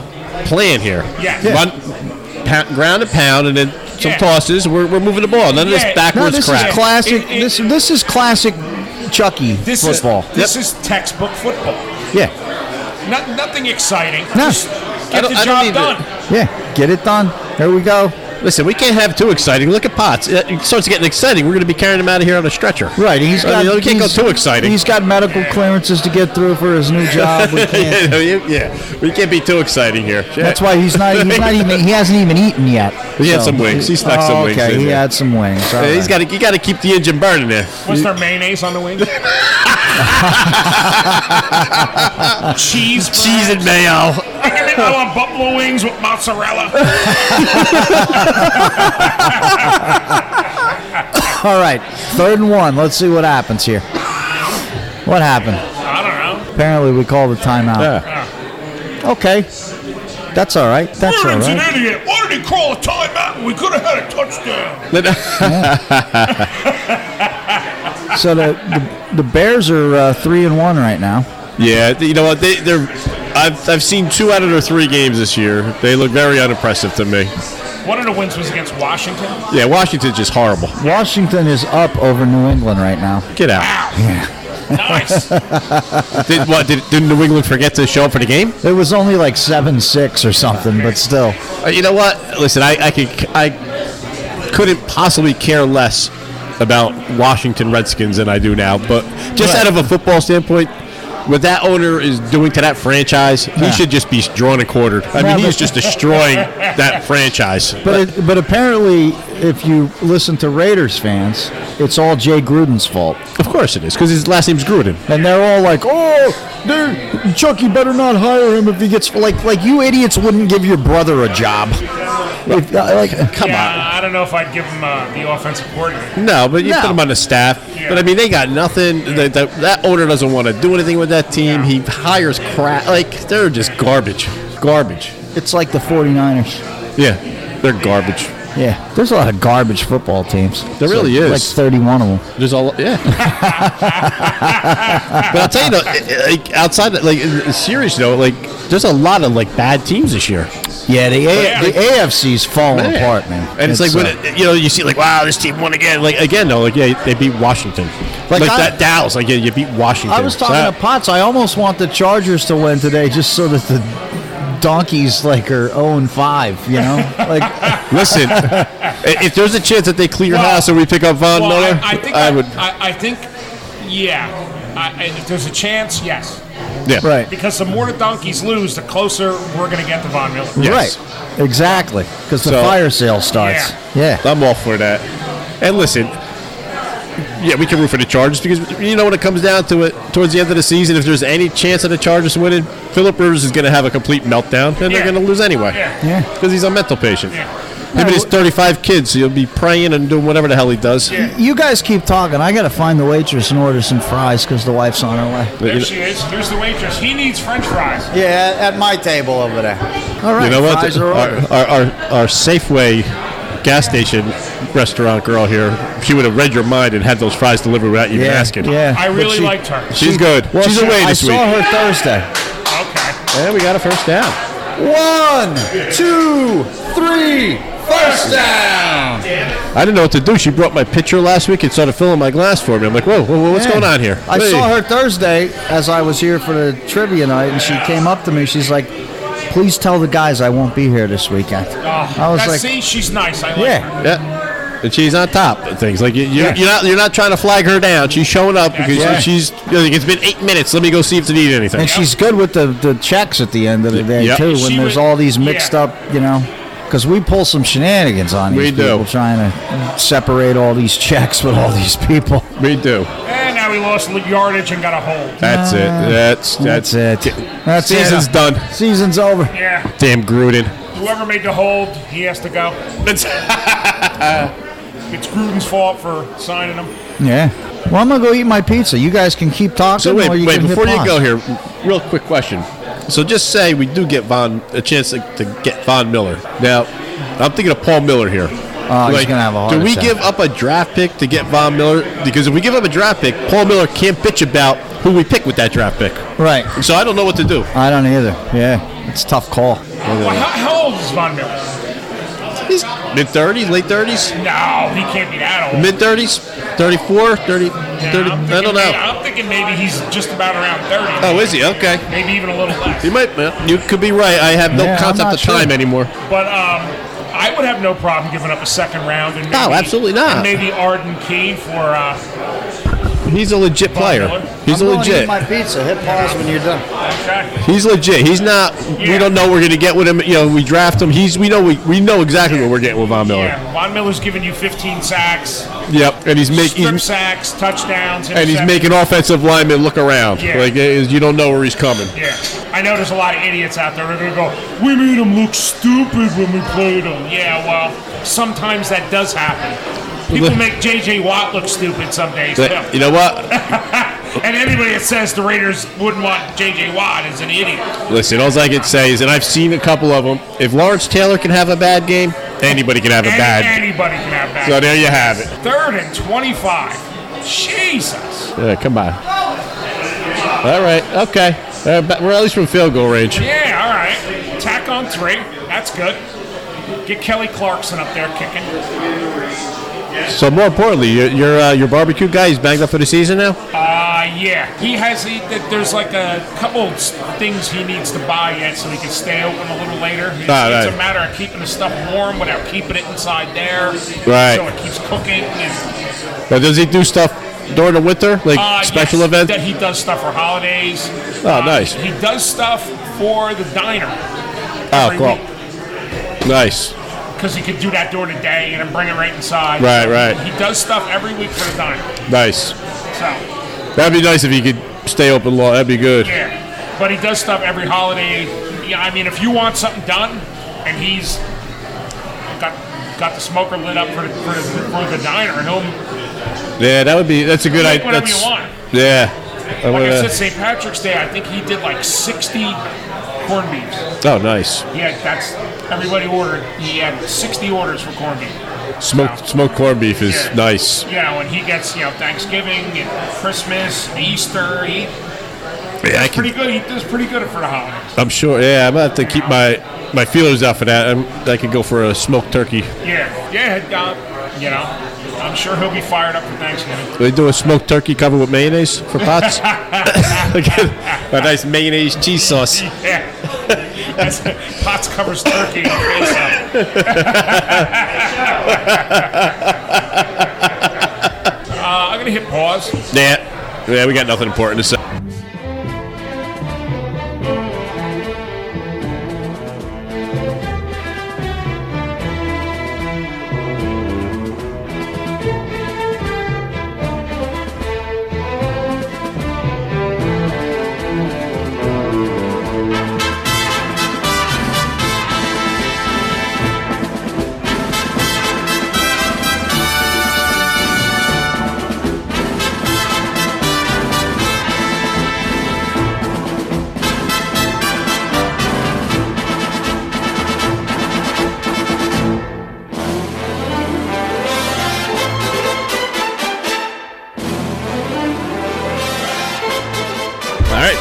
S3: plan here.
S7: Yeah.
S3: Run, ground and pound, and then some tosses. We're moving the ball. None of this backwards crap.
S2: Is classic. This is classic Chucky football.
S7: This is textbook football.
S2: Yeah.
S7: Nothing exciting.
S2: No.
S7: Just get the job done.
S2: Yeah, get it done. Here we go.
S3: Listen, we can't have too exciting. Look at Potts. It starts getting exciting. We're going to be carrying him out of here on a stretcher.
S2: Right.
S3: We can't go too exciting.
S2: He's got medical clearances to get through for his new job. We can't.
S3: We can't be too exciting here.
S2: That's why he hasn't even eaten yet.
S3: He had some wings. He snuck some wings.
S2: Okay, he had some wings.
S3: You got to keep the engine burning there.
S7: Was there mayonnaise on the wings? Cheese
S3: and mayo.
S7: I want buffalo wings with mozzarella.
S2: All right, 3rd and 1. Let's see what happens here. What happened?
S7: I don't know.
S2: Apparently, we called a timeout.
S3: Yeah.
S2: Okay, that's all right. That's all
S7: Warren's
S2: right.
S7: an idiot. Why did he call a timeout? We could have had a touchdown.
S2: So the Bears are 3 and 1 right now.
S3: Yeah, you know what? They're. I've seen 2 out of their 3 games this year. They look very unimpressive to me.
S7: One of the wins was against Washington.
S3: Yeah, Washington's just horrible.
S2: Washington is up over New England right now.
S3: Get out.
S7: Wow.
S2: Yeah.
S7: Nice.
S3: Did New England forget to show up for the game?
S2: It was only like 7-6 or something, but still.
S3: You know what? Listen, I couldn't possibly care less about Washington Redskins than I do now. But just out of a football standpoint, what that owner is doing to that franchise, he should just be drawn and quartered. I mean, he's just destroying that franchise.
S2: But apparently, if you listen to Raiders fans, it's all Jay Gruden's fault.
S3: Of course it is, because his last name's Gruden.
S2: And they're all like, Chucky better not hire him if he gets... Like you idiots wouldn't give your brother a job.
S3: Come on.
S7: I don't know if I'd give him the offensive coordinator.
S3: No, but you put him on the staff.
S7: Yeah.
S3: But I mean, they got nothing. That owner doesn't want to do anything with that team. He hires crap. Like, they're just garbage. Garbage.
S2: It's like the 49ers.
S3: Yeah, they're garbage.
S2: Yeah, there's a lot of garbage football teams.
S3: There really is.
S2: Like 31 of them.
S3: There's all, yeah. But I'll tell you though, like outside that, like in serious though, like there's a lot of like bad teams this year.
S2: Yeah, the AFC's falling apart, man.
S3: And it's like when you see like, wow, this team won again. Like again though, like they beat Washington. Like that Dallas, like you beat Washington.
S2: I was talking to Potts. I almost want the Chargers to win today, just so that the Donkeys like are 0-5. You know, like
S3: listen, if there's a chance that they clear house and we pick up Von Miller,
S7: I think, if there's a chance, yes.
S3: Yeah.
S2: Right.
S7: Because the more the Donkeys lose, the closer we're going to get to Von Miller.
S3: Yes.
S2: Right. Exactly. Because the fire sale starts. Yeah.
S3: I'm all for that. And listen, we can root for the Chargers because when it comes down to it, towards the end of the season, if there's any chance of the Chargers winning, Phillip Rivers is going to have a complete meltdown, and they're going to lose anyway.
S2: Yeah.
S3: Because he's a mental patient.
S7: Yeah.
S3: Him and his 35 kids, so he'll be praying and doing whatever the hell he does.
S7: Yeah.
S2: You guys keep talking. I got to find the waitress and order some fries because the wife's on her way.
S7: There she is. Here's the waitress. He needs French fries.
S2: Yeah, at my table over there. All right.
S3: You know what?
S2: Fries are ordered.
S3: Our Safeway gas station restaurant girl here, she would have read your mind and had those fries delivered without even asking.
S2: Yeah.
S7: I really liked her.
S3: She's good.
S2: Well,
S3: She's away this week.
S2: I saw her Thursday.
S7: Okay.
S3: And we got a first down.
S2: 1, 2, 3. First down.
S3: I didn't know what to do. She brought my pitcher last week and started filling my glass for me. I'm like, whoa, what's going on here?
S2: I saw her Thursday as I was here for the trivia night, and she came up to me. She's like, please tell the guys I won't be here this weekend. I was like,
S7: see, she's nice. I like her.
S3: Yeah. And she's on top of things. Like you're not trying to flag her down. She's showing up because she's. It's been 8 minutes. Let me go see if they need anything.
S2: And she's good with the checks at the end of the day too. When there's all these mixed up, because we pull some shenanigans on these people trying to separate all these checks with all these people.
S3: We do.
S7: And now we lost yardage and got a hold.
S3: That's it. That's
S2: it. That's
S3: Season's done.
S2: Season's over.
S7: Yeah.
S3: Damn Gruden.
S7: Whoever made the hold, he has to go. It's Gruden's fault for signing him.
S2: Yeah. Well, I'm going to go eat my pizza. You guys can keep talking.
S3: So wait, before you go
S2: here.
S3: here, real quick question. So just say we do get a chance to get Von Miller. Now, I'm thinking of Paul Miller here.
S2: Oh, he's going to have a heart
S3: Do we
S2: attack.
S3: give up a draft pick to get Von Miller? Because if we give up a draft pick, Paul Miller can't bitch about who we pick with that draft pick.
S2: Right.
S3: So I don't know what to do.
S2: I don't either. Yeah. It's a tough call.
S7: Well, how old is Von Miller?
S3: He's mid-30s, late 30s?
S7: No, he can't be that old.
S3: Mid-30s? 34? 30? 30 I don't know.
S7: I'm thinking maybe he's just about around 30.
S3: Oh, is he? Okay.
S7: Maybe even a little less.
S3: You could be right. I have no concept of time anymore.
S7: But I would have no problem giving up a second round. And maybe,
S3: absolutely not.
S7: And maybe Arden Key for...
S3: He's a legit player. He's
S2: I'm
S3: a
S2: going to
S3: legit.
S2: eat my pizza. Hit pause when you're done.
S7: Okay.
S3: He's legit. He's not. We don't know we're going to get with him. We draft him. We know exactly what we're getting with Von Miller.
S7: Yeah, Von Miller's giving you 15 sacks.
S3: Yep, and he's making
S7: sacks, touchdowns,
S3: and he's making offensive linemen look around.
S7: Yeah.
S3: Like you don't know where he's coming.
S7: Yeah, I know there's a lot of idiots out there. They're going to go, we made him look stupid when we played him. Yeah, well, sometimes that does happen. People make J.J. Watt look stupid some days, too.
S3: You know what?
S7: And anybody that says the Raiders wouldn't want J.J. Watt is an idiot.
S3: Listen, all I can say is, and I've seen a couple of them, if Lawrence Taylor can have a bad game, anybody can have a bad game.
S7: Anybody can have a bad
S3: So there you have it.
S7: 3rd and 25. Jesus.
S3: Yeah, come on. All right, okay. We're at least from field goal range.
S7: Yeah, all right. Tack on 3. That's good. Get Kelly Clarkson up there kicking.
S3: So more importantly, your barbecue guy, he's banged up for the season now?
S7: Yeah. He has. There's like a couple things he needs to buy yet so he can stay open a little later. It's a matter of keeping the stuff warm without keeping it inside there.
S3: Right.
S7: So it keeps cooking.
S3: Now, does he do stuff during the winter, like special events?
S7: He does stuff for holidays.
S3: Oh, nice.
S7: He does stuff for the diner.
S3: Oh, cool. Nice.
S7: Because he could do that during the day and then bring it right inside.
S3: Right.
S7: He does stuff every week for the diner.
S3: Nice.
S7: So.
S3: That'd be nice if he could stay open long. That'd be good.
S7: Yeah, but he does stuff every holiday. Yeah, I mean, if you want something done, and he's got the smoker lit up for the diner, and he'll
S4: Yeah, that's a good
S7: make
S4: idea.
S7: whatever you want.
S4: Yeah.
S7: Like I said, St. Patrick's Day, I think he did like 60 corned beefs.
S4: Oh, nice.
S7: Yeah, that's everybody ordered. He had 60 orders for corned beef.
S4: Smoked corned beef is nice.
S7: When he gets Thanksgiving and Christmas, and Easter, he pretty good. He does pretty good for the holidays.
S4: I'm sure. Yeah, I'm gonna have to keep my feelers out for that. I could go for a smoked turkey.
S7: I'm sure he'll be fired up for Thanksgiving.
S4: They do a smoked turkey covered with mayonnaise for Pots. A nice mayonnaise cheese sauce.
S7: Yeah. Pots covers turkey and face up. I'm going to hit pause.
S4: Yeah, we got nothing important to say.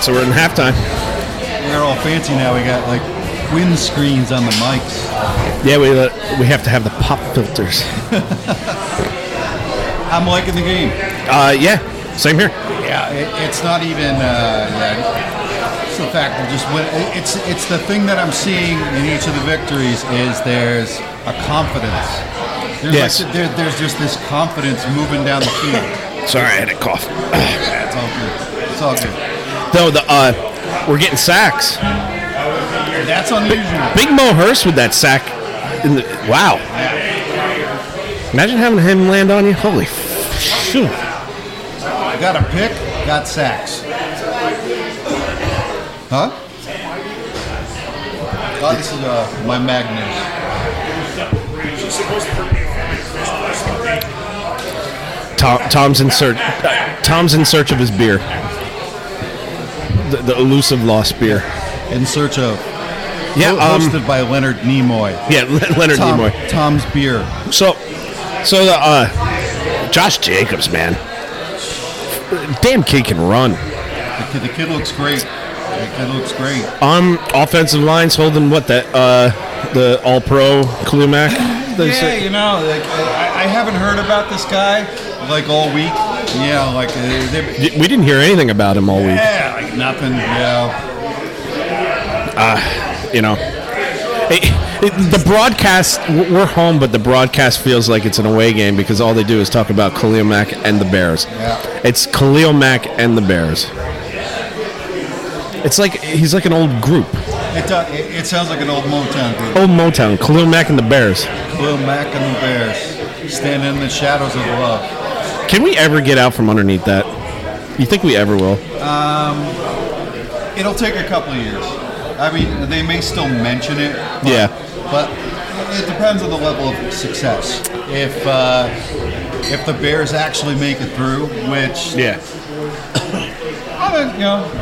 S4: So we're in halftime.
S8: We're all fancy now. We got like wind screens on the mics.
S4: Yeah, we have to have the pop filters.
S8: I'm liking the game.
S4: Yeah, same here.
S8: Yeah, it's not even. It's the fact that just when it's the thing that I'm seeing in each of the victories is there's a confidence. There's there's just this confidence moving down the field.
S4: Sorry, I had a cough.
S8: Yeah, it's all good. It's all good.
S4: Though we're getting sacks.
S8: That's unusual.
S4: Big Mo Hurst with that sack. Wow. Imagine having him land on you. Holy shoot.
S8: Got a pick, got sacks. Huh? Oh, this is my Magnus.
S4: Tom's in search of his beer. The elusive lost beer.
S8: In search of.
S4: Yeah,
S8: hosted by Leonard Nimoy.
S4: Yeah, Leonard Nimoy.
S8: Tom's beer.
S4: So Josh Jacobs, man, damn kid can run.
S8: The kid looks great.
S4: Offensive line's holding the All-Pro Khalil Mack.
S8: I haven't heard about this guy like all week. Yeah, like
S4: we didn't hear anything about him all week.
S8: Yeah, like nothing. Yeah.
S4: The broadcast, we're home, but the broadcast feels like it's an away game because all they do is talk about Khalil Mack and the Bears.
S8: Yeah.
S4: It's Khalil Mack and the Bears. It's like he's like an old group.
S8: It sounds like an old Motown group.
S4: Old Motown, Khalil Mack and the Bears.
S8: Khalil Mack and the Bears, standing in the shadows of love.
S4: Can we ever get out from underneath that? You think we ever will?
S8: It'll take a couple of years. I mean, they may still mention it. But it depends on the level of success. If the Bears actually make it through, which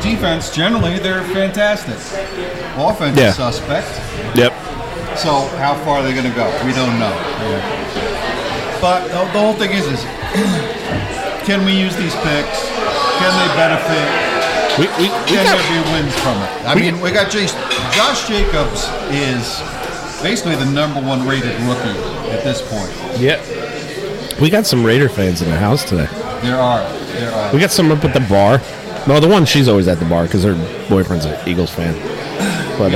S8: defense generally they're fantastic. Offense is suspect.
S4: Yep.
S8: So how far are they going to go? We don't know. Yeah. But the whole thing is can we use these picks? Can they benefit? Can there be wins from it? We got Josh Jacobs is basically the number one rated rookie at this point.
S4: Yeah. We got some Raider fans in the house today.
S8: There are.
S4: We got some up at the bar. No, the one, she's always at the bar because her boyfriend's an Eagles fan. But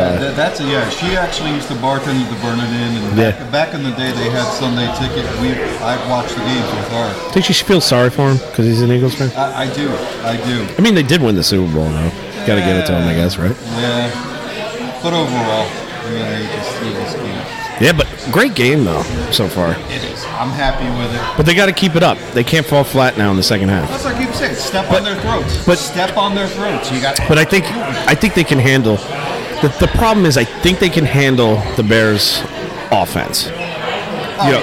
S8: she actually used to bartend at the Bernardin, and back in the day they had Sunday ticket. I watched the games with her.
S4: Think she feels sorry for him because he's an Eagles fan?
S8: I do. I
S4: mean, they did win the Super Bowl, though. Got to give it to him, I guess, right?
S8: Yeah. But overall, they just can't.
S4: Yeah, but great game, though, so far.
S8: It is. I'm happy with it.
S4: But they got to keep it up. They can't fall flat now in the second half.
S8: That's what I keep saying. Step on their throats. Step on their throats.
S4: But I think they can handle. The problem is I think they can handle the Bears' offense.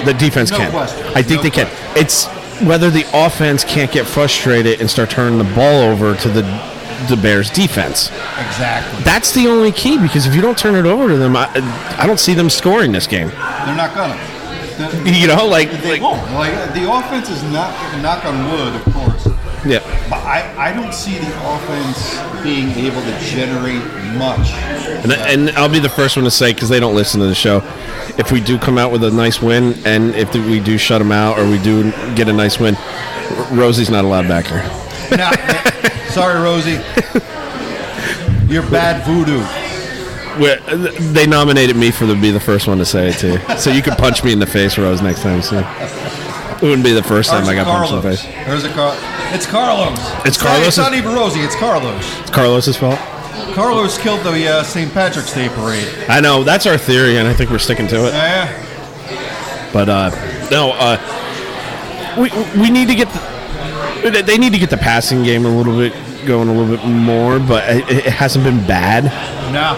S4: the defense
S8: no
S4: can.
S8: question.
S4: I think they can. It's whether the offense can't get frustrated and start turning the ball over to the Bears defense.
S8: Exactly.
S4: That's the only key, because if you don't turn it over to them, I don't see them scoring this game.
S8: They're not gonna.
S4: You know,
S8: They won't. Like, the offense is not, knock on wood, of course.
S4: Yeah.
S8: But I don't see the offense being able to generate much.
S4: And I'll be the first one to say, because they don't listen to the show, if we do come out with a nice win, and if we do shut them out or we do get a nice win, Rosie's not allowed back here.
S8: Now, sorry, Rosie. You're bad voodoo.
S4: They nominated me to be the first one to say it to you. So you can punch me in the face, Rose, next time. So it wouldn't be the first time I got punched in the face.
S8: It's Carlos.
S4: It's Carlos?
S8: It's not even Rosie. It's Carlos.
S4: It's Carlos's fault?
S8: Carlos killed the St. Patrick's Day parade.
S4: I know. That's our theory, and I think we're sticking to it.
S8: Yeah.
S4: But, we need to get they need to get the passing game a little bit going a little bit more, but it hasn't been bad.
S8: No.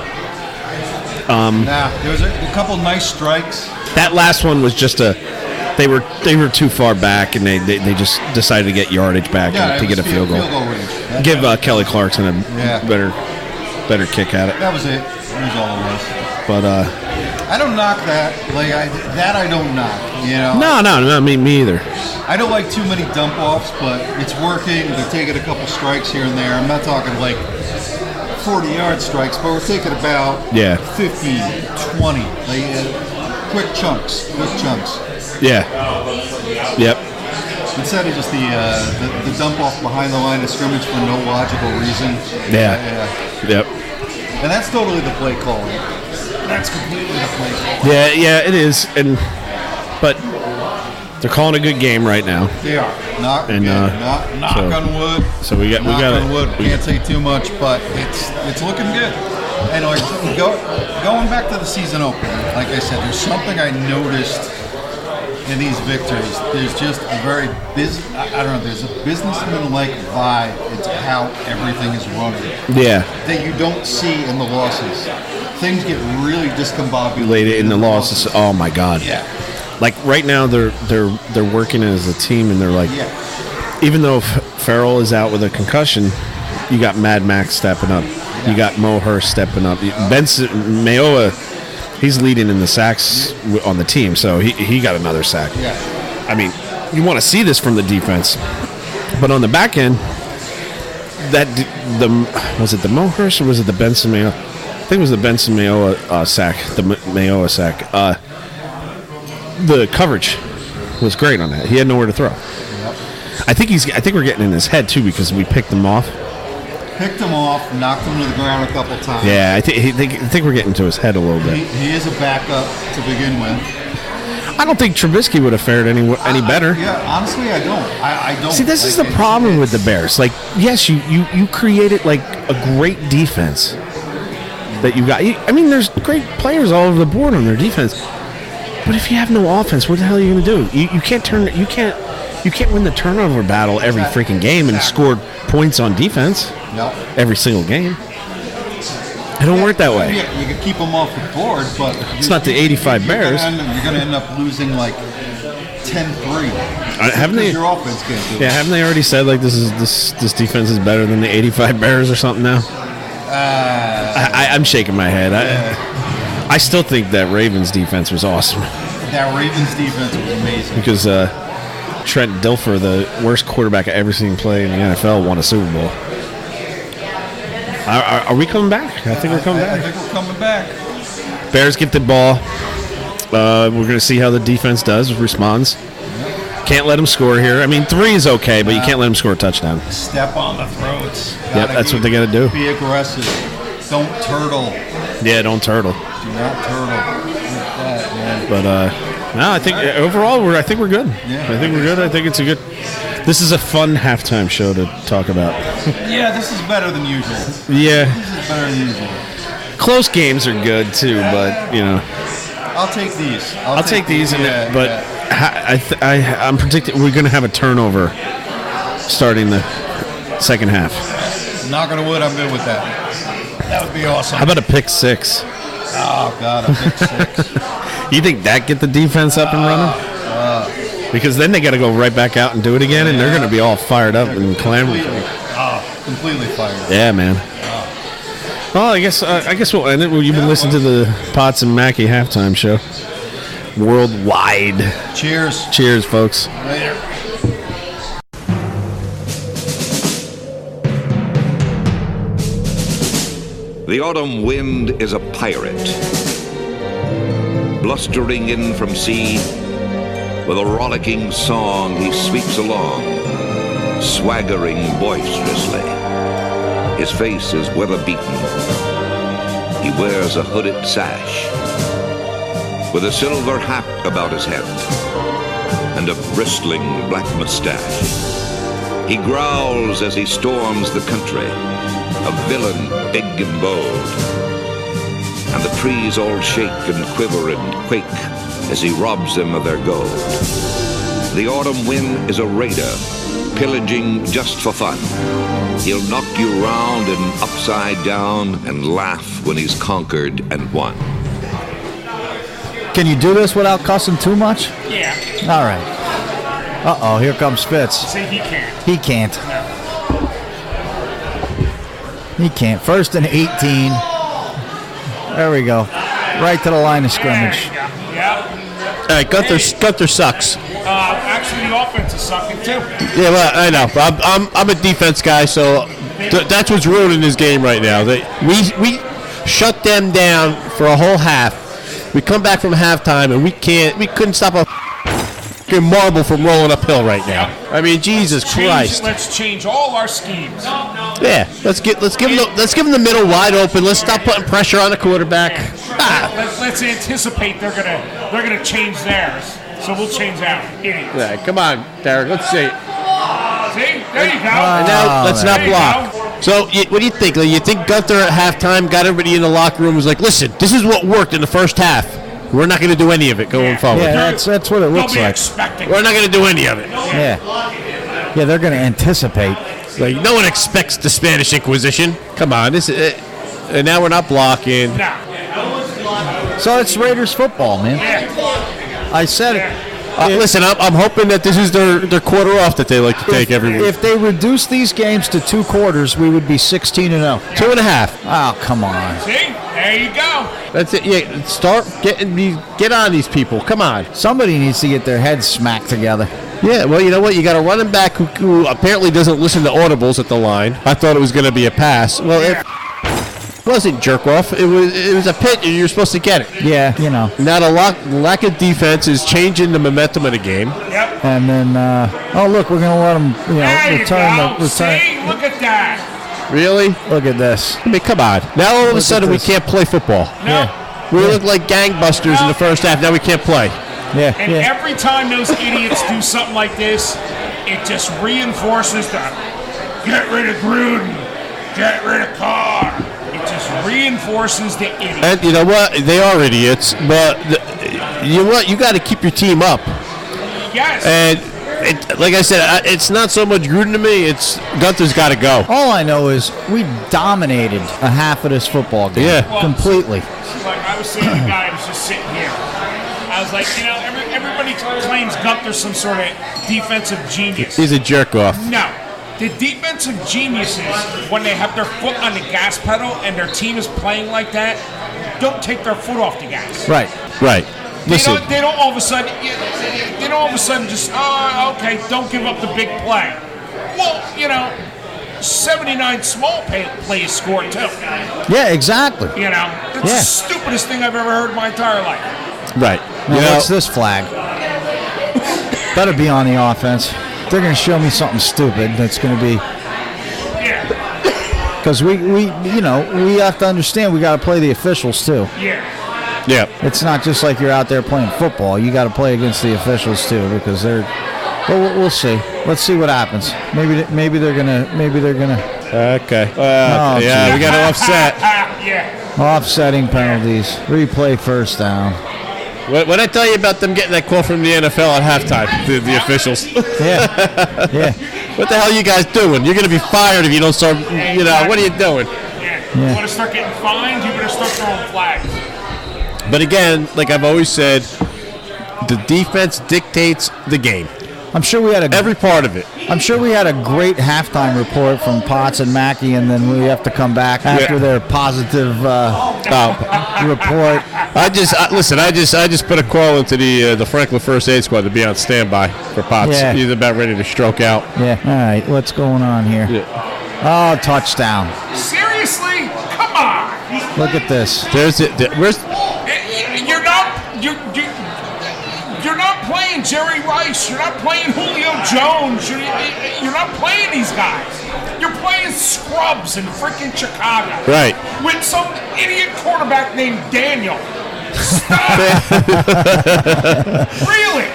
S8: There was a couple nice strikes.
S4: That last one was just they were too far back, and they just decided to get yardage back to get a field goal. Give Kelly Clarkson a better kick at it.
S8: That was it. That was all it was.
S4: But
S8: I don't knock that. I don't knock. You know.
S4: No, me either.
S8: I don't like too many dump offs, but it's working. They're taking a couple strikes here and there. I'm not talking like 40-yard strikes, but we're taking about 15, 20, quick chunks.
S4: Yeah. Yep.
S8: Instead of just the dump off behind the line of scrimmage for no logical reason.
S4: Yeah. Yep.
S8: And that's totally the play calling. That's completely the play calling.
S4: Yeah, it is. But they're calling a good game right now.
S8: They are. Knock on wood.
S4: So we got
S8: on wood. Can't say too much, but it's looking good. And going back to the season opener, like I said, there's something I noticed in these victories. There's just a very there's a businessman-like vibe into how everything is running.
S4: Yeah.
S8: That you don't see in the losses. Things get really discombobulated
S4: in the losses. Oh my God.
S8: Yeah.
S4: Like right now, they're working as a team, and they're like, even though Farrell is out with a concussion, you got Mad Max stepping up, you got Mo Hurst stepping up, Benson Mayoa, he's leading in the sacks on the team, so he got another sack.
S8: Yeah.
S4: I mean, you want to see this from the defense, but on the back end, was it the Mo Hurst or was it the Benson Mayoa? I think it was the Benson Mayoa sack, the Mayoa sack. The coverage was great on that. He had nowhere to throw.
S8: Yep.
S4: I think we're getting in his head too, because we picked him off.
S8: Knocked him to the ground a couple times.
S4: Yeah, I think we're getting to his head a little bit.
S8: He is a backup to begin with.
S4: I don't think Trubisky would have fared any better.
S8: Honestly, I don't. I don't.
S4: See, this is the problem with the Bears. Like, yes, you created like a great defense that you got. I mean, there's great players all over the board on their defense. But if you have no offense, what the hell are you going to do? You can't win the turnover battle every freaking game and score points on defense every single game. It don't work that way.
S8: Yeah, you can keep them off the board, but
S4: it's not the 85 Bears.
S8: You're going to end up losing like 10-3.
S4: Haven't they?
S8: Your offense can't do it.
S4: Yeah, haven't they already said like this defense is better than the 85 Bears or something now? I'm shaking my head. I still think that Ravens defense was awesome.
S8: That Ravens defense was amazing.
S4: Because Trent Dilfer, the worst quarterback I ever seen play in the NFL, won a Super Bowl. Are we coming back? I think we're coming back.
S8: I think we're coming back.
S4: Bears get the ball. We're going to see how the defense responds. Can't let them score here. I mean, 3 is okay, but you can't let them score a touchdown.
S8: Step on the throats.
S4: Yep, that's what they got to do.
S8: Be aggressive. Don't turtle.
S4: Yeah, don't turtle.
S8: Do not turtle.
S4: But no, I think overall we're good.
S8: Yeah.
S4: I think we're good. I think it's a good. This is a fun halftime show to talk about.
S8: Yeah, this is better than usual.
S4: Yeah.
S8: This is better than usual.
S4: Close games are good too, but you know.
S8: I'll take these.
S4: I'll take these, but I'm predicting we're going to have a turnover starting the second half.
S8: Knock on wood, I'm good with that. That would be awesome.
S4: How about a pick 6?
S8: Oh, God, a pick 6.
S4: You think that get the defense up and running? Because then they got to go right back out and do it again, and they're going to be all fired up and clamoring.
S8: Completely fired up.
S4: Yeah, man. Well, I guess we'll end it. Well, you've been listening to the Potts and Mackey halftime show. Worldwide.
S8: Cheers.
S4: Cheers, folks.
S8: Later.
S9: The autumn wind is a pirate, blustering in from sea. With a rollicking song he sweeps along, swaggering boisterously. His face is weather-beaten. He wears a hooded sash, with a silver hat about his head, and a bristling black mustache. He growls as he storms the country, a villain big and bold. And the trees all shake and quiver and quake as he robs them of their gold. The autumn wind is a raider, pillaging just for fun. He'll knock you round and upside down and laugh when he's conquered and won.
S2: Can you do this without cussing too much?
S7: Yeah.
S2: All right. Uh-oh, here comes Fitz.
S7: See, he can't.
S2: He can't.
S7: No.
S2: He can't. 1st and 18. There we go. Right to the line of scrimmage.
S7: There you go. Yep.
S3: All right, Gunther sucks.
S7: Actually, the offense is sucking too.
S3: Yeah, well, I know. I'm a defense guy, so that's what's ruining this game right now. We shut them down for a whole half. We come back from halftime and we couldn't stop a marble from rolling uphill right now. I mean, Jesus Christ.
S7: Let's change all our schemes.
S3: Yeah, let's give them the middle wide open. Let's stop putting pressure on the quarterback.
S7: Let's anticipate they're gonna change theirs. So we'll change ours. Idiots.
S3: Yeah, come on, Derek. Let's see.
S7: See? There you go.
S3: And now let's not block. So, what do you think? You think Gunther at halftime got everybody in the locker room was like, listen, this is what worked in the first half. We're not going to do any of it going forward.
S2: Yeah, that's what it looks like.
S3: We're not going to do any of it.
S2: Yeah. Yeah, they're going to anticipate.
S3: Like, no one expects the Spanish Inquisition. Come on, this is it. And now we're not blocking.
S2: So it's Raiders football, man. I said it.
S3: Listen, I'm hoping that this is their quarter off that they like to take every week.
S2: If they reduce these games to 2 quarters, we would be 16-0.
S3: 2.5.
S2: Oh, come on.
S7: See? There you go.
S3: That's it. Yeah, get on these people. Come on.
S2: Somebody needs to get their heads smacked together.
S3: Yeah, well, you know what? You got a running back who apparently doesn't listen to audibles at the line. I thought it was going to be a pass. Well, it wasn't jerk off. It was a pitch, and you're supposed to get it.
S2: Yeah, you know.
S3: Now the lack of defense is changing the momentum of the game.
S7: Yep.
S2: And then, look, we're going to let them, return.
S7: See? Look at that.
S3: Really?
S2: Look at this.
S3: I mean, come on. Now all of a sudden we can't play football.
S7: No.
S2: Yeah.
S3: We look like gangbusters in the first half. Now we can't play.
S2: Yeah.
S7: And every time those idiots do something like this, it just reinforces the get rid of Gruden, get rid of Carr. It just reinforces the idiots.
S3: And you know what? They are idiots, but you know what? You got to keep your team up.
S7: Yes.
S3: And like I said, it's not so much Gruden to me. It's Gunther's got to go.
S2: All I know is we dominated a half of this football game.
S3: Yeah.
S7: Well,
S2: completely.
S7: Like I was saying to the guy who was just sitting here. I was like, everybody claims Gunther's some sort of defensive genius.
S3: He's a jerk off.
S7: No. The defensive geniuses, when they have their foot on the gas pedal and their team is playing like that, don't take their foot off the gas.
S2: Right.
S3: Listen.
S7: They don't all of a sudden just, okay, don't give up the big play. Well, 79 small plays scored too.
S2: Yeah, exactly.
S7: That's the stupidest thing I've ever heard in my entire life.
S3: Right.
S2: Now, what's this flag? Better be on the offense. They're going to show me something stupid that's going to be.
S7: Yeah.
S2: Because we have to understand we got to play the officials too.
S7: Yeah.
S3: Yeah.
S2: It's not just like you're out there playing football. You got to play against the officials too because they're. Well, we'll see. Let's see what happens. Maybe they're gonna.
S3: Okay. We got to offset.
S7: Yeah.
S2: Offsetting penalties. Replay first down.
S3: What I tell you about them getting that call from the NFL at halftime? The officials.
S2: Yeah.
S3: What the hell are you guys doing? You're going to be fired if you don't start. What are you doing?
S7: Yeah. You want to start getting fined? You better start throwing flags.
S3: But again, like I've always said, the defense dictates the game.
S2: I'm sure we had
S3: every part of it.
S2: I'm sure we had a great halftime report from Potts and Mackey, and then we have to come back after their positive report.
S3: I just put a call into the Franklin First Aid Squad to be on standby for Potts.
S2: Yeah.
S3: He's about ready to stroke out.
S2: Yeah. All right. What's going on here?
S3: Yeah.
S2: Oh, touchdown!
S7: Seriously? Come on!
S2: Look at this.
S7: You're not playing Jerry Rice. You're not playing Julio Jones. You're not playing these guys. You're playing scrubs in freaking Chicago.
S3: Right.
S7: With some idiot quarterback named Daniel. Stop. Really?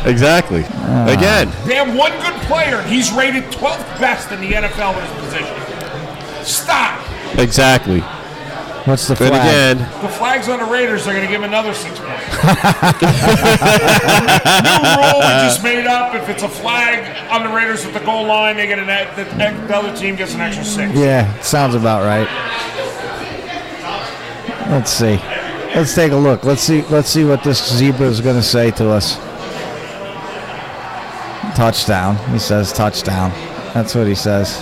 S3: Exactly. Again.
S7: They have one good player, and he's rated 12th best in the NFL in his position. Stop.
S3: Exactly.
S2: What's the flag?
S3: And again,
S7: the flag's on the Raiders. They're going to give him another 6 points. New rule we just made up. If it's a flag on the Raiders at the goal line, they get the other team gets an extra 6.
S2: Yeah, sounds about right. Let's see. Let's take a look. Let's see what this zebra is going to say to us. Touchdown. He says touchdown. That's what he says.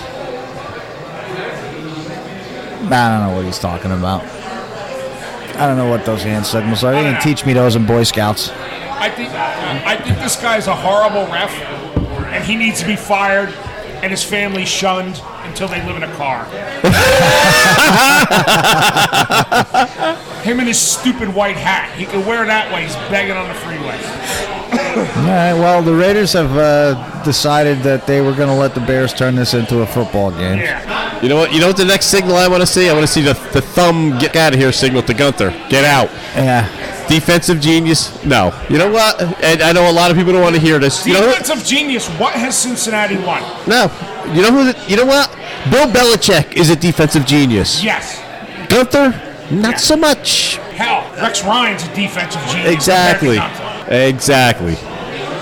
S2: I don't know what he's talking about. I don't know what those hand signals are. They didn't teach me those in Boy Scouts.
S7: I think this guy's a horrible ref, and he needs to be fired, and his family shunned until they live in a car. Him and his stupid white hat. He can wear that while he's begging on the freeway.
S2: All right, well, the Raiders have decided that they were going to let the Bears turn this into a football game.
S7: Yeah.
S3: You know what the next signal I want to see? I want to see the thumb get out of here signal to Gunther. Get out.
S2: Yeah.
S3: Defensive genius? No. You know what? And I know a lot of people don't want to hear this.
S7: Defensive genius? What has Cincinnati won?
S3: No. You know what? Bill Belichick is a defensive genius.
S7: Yes.
S3: Gunther? Not so much.
S7: Hell, Rex Ryan's a defensive genius.
S3: Exactly.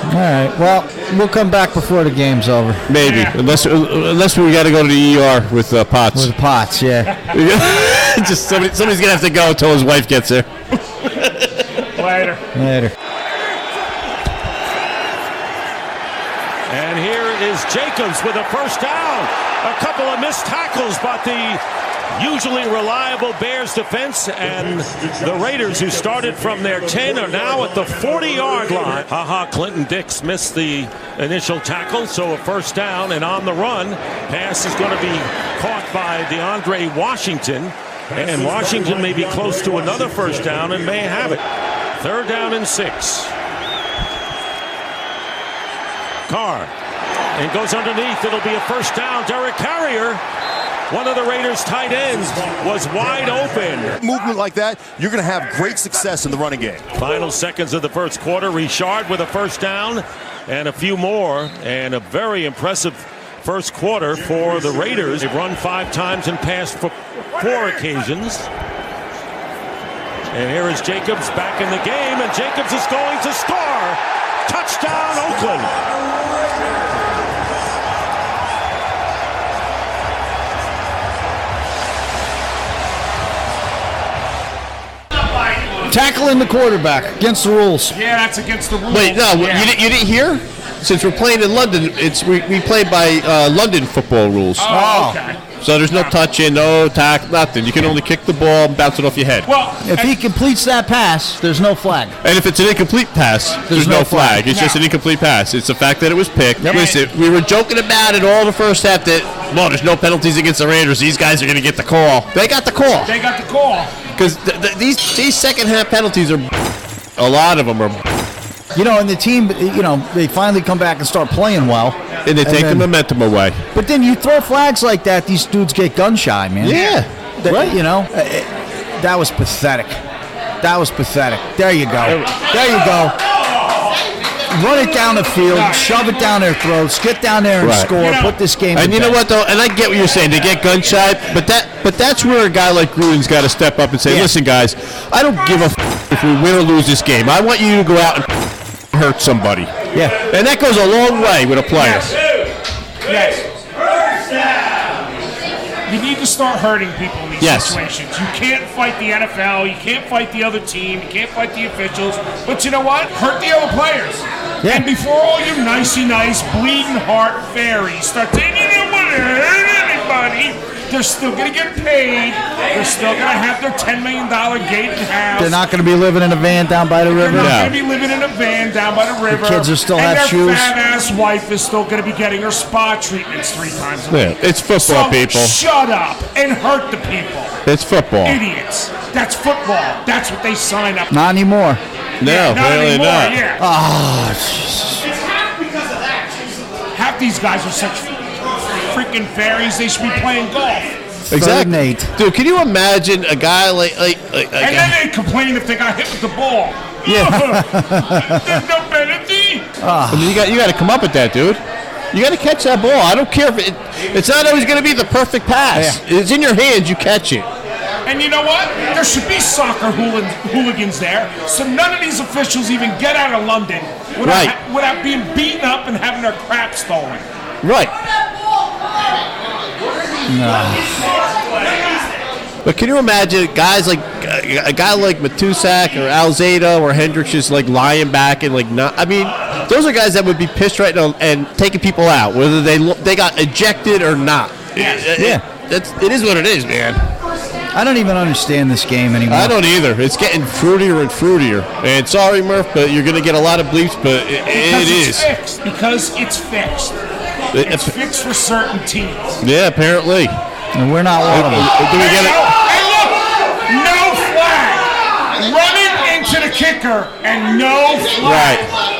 S2: All right. Well, we'll come back before the game's over.
S3: Maybe, unless we got to go to the ER with Potts.
S2: With Potts, yeah.
S3: Just somebody's gonna have to go until his wife gets there.
S7: Later.
S10: And here is Jacobs with a first down. A couple of missed tackles, but the usually reliable Bears defense, and the Raiders, who started from their 10, are now at the 40-yard line. Clinton Dix missed the initial tackle, so a first down, and on the run, pass is going to be caught by DeAndre Washington, and Washington may be close to another first down and may have it. 3rd down and 6. Carr, and goes underneath. It'll be a first down. Derek Carrier, one of the Raiders' tight ends, was wide open.
S11: Movement like that, you're going to have great success in the running game.
S10: Final seconds of the first quarter. Richard with a first down and a few more, and a very impressive first quarter for the Raiders. They've run 5 times and passed for 4 occasions. And here is Jacobs back in the game, and Jacobs is going to score. Touchdown, Oakland.
S2: Tackling the quarterback against the rules.
S7: Yeah, that's against the rules.
S3: Wait, no, you didn't hear? Since we're playing in London, we play by London football rules.
S7: Oh, okay.
S3: So there's no touching, no tackle, nothing. You can only kick the ball and bounce it off your head.
S7: Well,
S2: if he completes that pass, there's no flag.
S3: And if it's an incomplete pass, there's no flag. It's just an incomplete pass. It's the fact that it was picked.
S2: Yep.
S3: Listen, we were joking about it all the first half that, well, there's no penalties against the Raiders. These guys are going to get the call. They got the call. Because these second half penalties are, a lot of them are.
S2: You know, and the team, they finally come back and start playing well.
S3: And they take the momentum away.
S2: But then you throw flags like that, these dudes get gun shy, man.
S3: Yeah.
S2: Right. That was pathetic. There you go. Run it down the field, shove it down their throats, get down there and score, put this game
S3: And
S2: to
S3: you know
S2: bed.
S3: what, though? And I get what you're saying. They get gun shy, but that's where a guy like Gruden's got to step up and say, listen, guys, I don't give a if we win or lose this game. I want you to go out and hurt somebody.
S2: Yeah.
S3: And that goes a long way with a player.
S7: Yes. You need to start hurting people in these
S3: Yes.
S7: situations. You can't fight the NFL. You can't fight the other team. You can't fight the officials. But you know what? Hurt the other players.
S2: Yeah.
S7: And before all you nicey nice, bleeding heart fairies start saying, you don't want to hurt anybody, they're still going to get paid. They're still going to have their $10 million gated house.
S2: They're not going to be living in a van down by the river.
S7: They're not going to be living in a van down by the river.
S2: The kids will still
S7: and
S2: have shoes.
S7: their fat-ass wife is still going to be getting her spa treatments 3 times a week.
S3: Yeah, it's football,
S7: So
S3: people.
S7: shut up and hurt the people.
S3: It's football.
S7: Idiots. That's football. That's what they sign up for.
S2: Not anymore.
S3: No,
S7: Not
S3: really
S7: anymore,
S3: not.
S7: yeah.
S2: Oh,
S7: Half these guys are such freaking fairies, they should be playing golf.
S3: Exactly.
S2: Nate.
S3: Dude, can you imagine a guy like
S7: And then they complain if they got hit with the ball.
S2: Yeah.
S7: There's no penalty.
S3: I mean, you got to come up with that, dude. You got to catch that ball. I don't care if it's not always going to be the perfect pass.
S2: Yeah.
S3: It's in your hands. You catch it.
S7: And you know what? There should be soccer hooligans there, so none of these officials even get out of London without being beaten up and having their crap stolen.
S3: Right. But can you imagine guys like a guy like Matusak or Alzado or Hendricks just like lying back and like not? I mean, those are guys that would be pissed right now and taking people out, whether they got ejected or not. It is what it is, man.
S2: I don't even understand this game anymore.
S3: I don't either. It's getting fruitier and fruitier. And sorry, Murph, but you're going to get a lot of bleeps, but it is.
S7: Fixed. Because it's fixed. It's fixed for certain teams.
S3: Yeah, apparently.
S2: And we're not one of them.
S3: Do we get it?
S7: Hey, look! No flag! Running into the kicker and no flag.
S3: Right.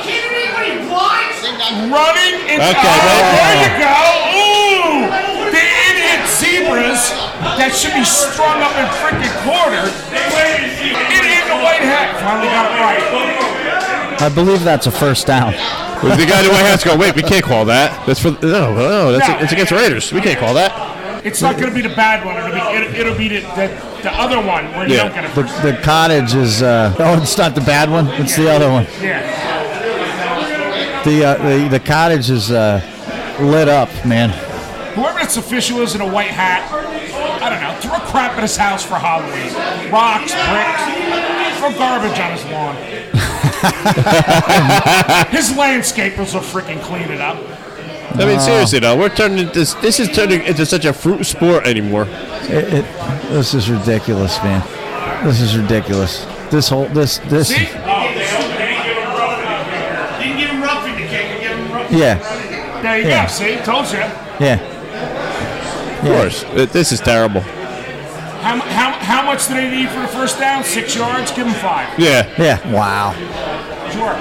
S7: Running into there you go. Ooh! The idiot zebras that should be strung up in freaking quarters. Idiot in the white hat finally got it right.
S2: I believe that's a first down.
S3: The guy in the white hat's going, wait, we can't call that. That's for it's against the Raiders. We can't call that.
S7: It's not going to be the bad one. It'll be the other one where you don't get a first.
S2: The cottage is it's not the bad one. It's the other one.
S7: Yeah.
S2: The cottage is lit up, man.
S7: Whoever this official is in a white hat, I don't know, throw crap at his house for Halloween. Rocks, bricks, throw garbage on his lawn. His landscapers will freaking clean it up.
S3: I mean, seriously though, this is turning into such a fruit sport anymore.
S2: This is ridiculous, man. This is ridiculous. This.
S7: See? Oh, didn't give him roughing the kick. Give him roughing.
S2: Yeah.
S7: There you go. See, told you.
S2: Yeah.
S3: Of course, this is terrible.
S7: How much do they need for the first down? 6 yards? Give them 5.
S3: Yeah.
S2: Yeah. Wow.
S7: Sure.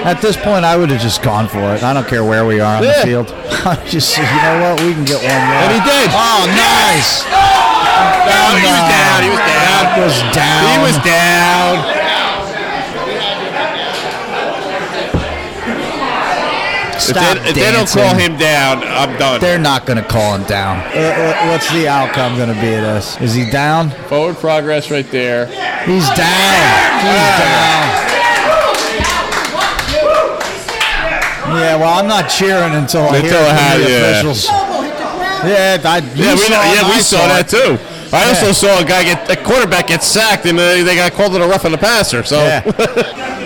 S2: At this point, I would have just gone for it. I don't care where we are on the field. I just, you know what? We can get one more.
S3: And he did.
S2: Oh, nice.
S3: He was down. He was down.
S2: He was down.
S3: He was down. If they don't call him down, I'm done.
S2: They're not going to call him down. What's the outcome going to be of this? Is he down?
S3: Forward progress right there.
S2: He's down. He's down. Yeah, well, I'm not cheering until I hear from the officials.
S3: We saw that too. I also saw a quarterback get sacked, and they got called it a rough on the passer. So,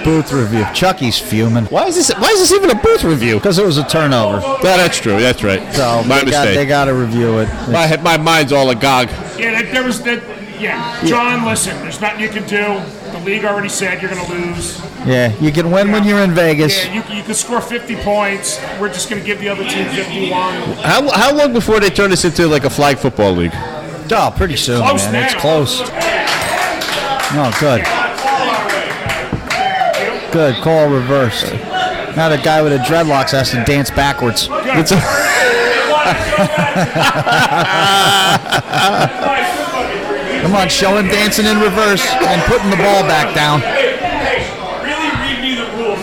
S2: booth review. Chucky's fuming.
S3: Why is this even a booth review?
S2: Because it was a turnover.
S3: No, that's true. That's right.
S2: So
S3: my mistake.
S2: They got to review it.
S3: My mind's all agog.
S7: Yeah, there was that. Yeah, John, listen. There's nothing you can do. The league already said you're going to lose.
S2: Yeah, you can win when you're in Vegas.
S7: Yeah, you can score 50 points. We're just going to give the other team 51.
S3: How long before they turn this into like a flag football league?
S2: Oh, pretty soon,
S7: Close
S2: man.
S7: now.
S2: It's close. Oh, good. Good. Call reversed. Now the guy with the dreadlocks has to dance backwards. Come on, show him dancing in reverse and putting the ball back down.
S12: Really read me the rules.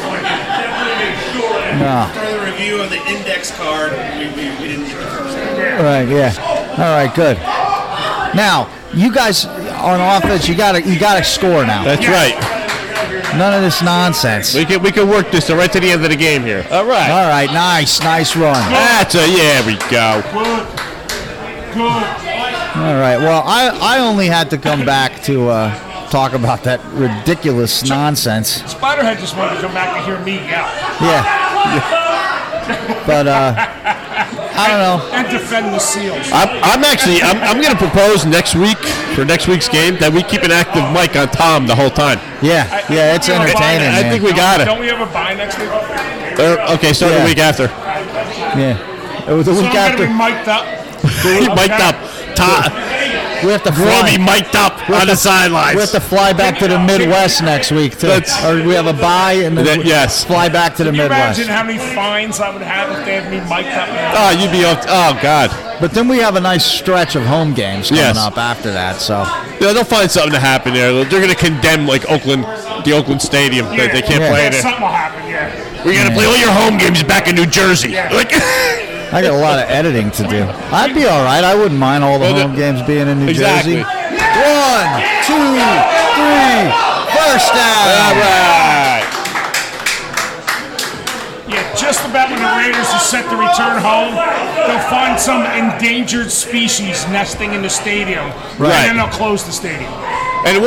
S2: No.
S12: For the review of the index card, we didn't get the first one.
S2: Right, yeah. All right, good. Now, you guys on offense, you gotta score now.
S3: That's right.
S2: None of this nonsense.
S3: We can work this right to the end of the game here. All right.
S2: All right, nice run.
S3: There we go.
S7: Good.
S2: All right, well, I only had to come back to talk about that ridiculous nonsense.
S7: Spiderhead just wanted to come back to hear me yell.
S2: Yeah. But, I don't know.
S7: And defend the Seals.
S3: I'm going to propose next week, for next week's game, that we keep an active mic on Tom the whole time.
S2: Yeah, it's entertaining,
S3: I think we got it.
S7: Don't we have a bye next week?
S3: Okay, start the week after.
S2: Yeah. The week
S7: So I'm
S2: after.
S7: going to be mic'd up.
S3: Mic'd up.
S2: We have to
S3: We'll
S2: fly.
S3: be mic'd up on the sidelines.
S2: We have to fly back to the Midwest next week, too. Or we have a bye and then fly back to the
S7: Can you
S2: Midwest.
S7: imagine how many fines I would have if they had me mic'd up?
S3: Oh, you'd be oh God.
S2: But then we have a nice stretch of home games coming up after that. So
S3: yeah, they'll find something to happen there. They're going to condemn the Oakland Stadium.
S7: Yeah.
S3: They can't play there.
S7: Something will happen. Yeah.
S3: We're going to play all your home games back in New Jersey. Like,
S2: I got a lot of editing to do. I'd be all right. I wouldn't mind all the home games being in New Jersey. 1, 2, 3, first down.
S3: All right.
S7: Yeah, just about when the Raiders are set to return home, they'll find some endangered species nesting in the stadium.
S3: Right.
S7: And then they'll close the stadium.
S3: And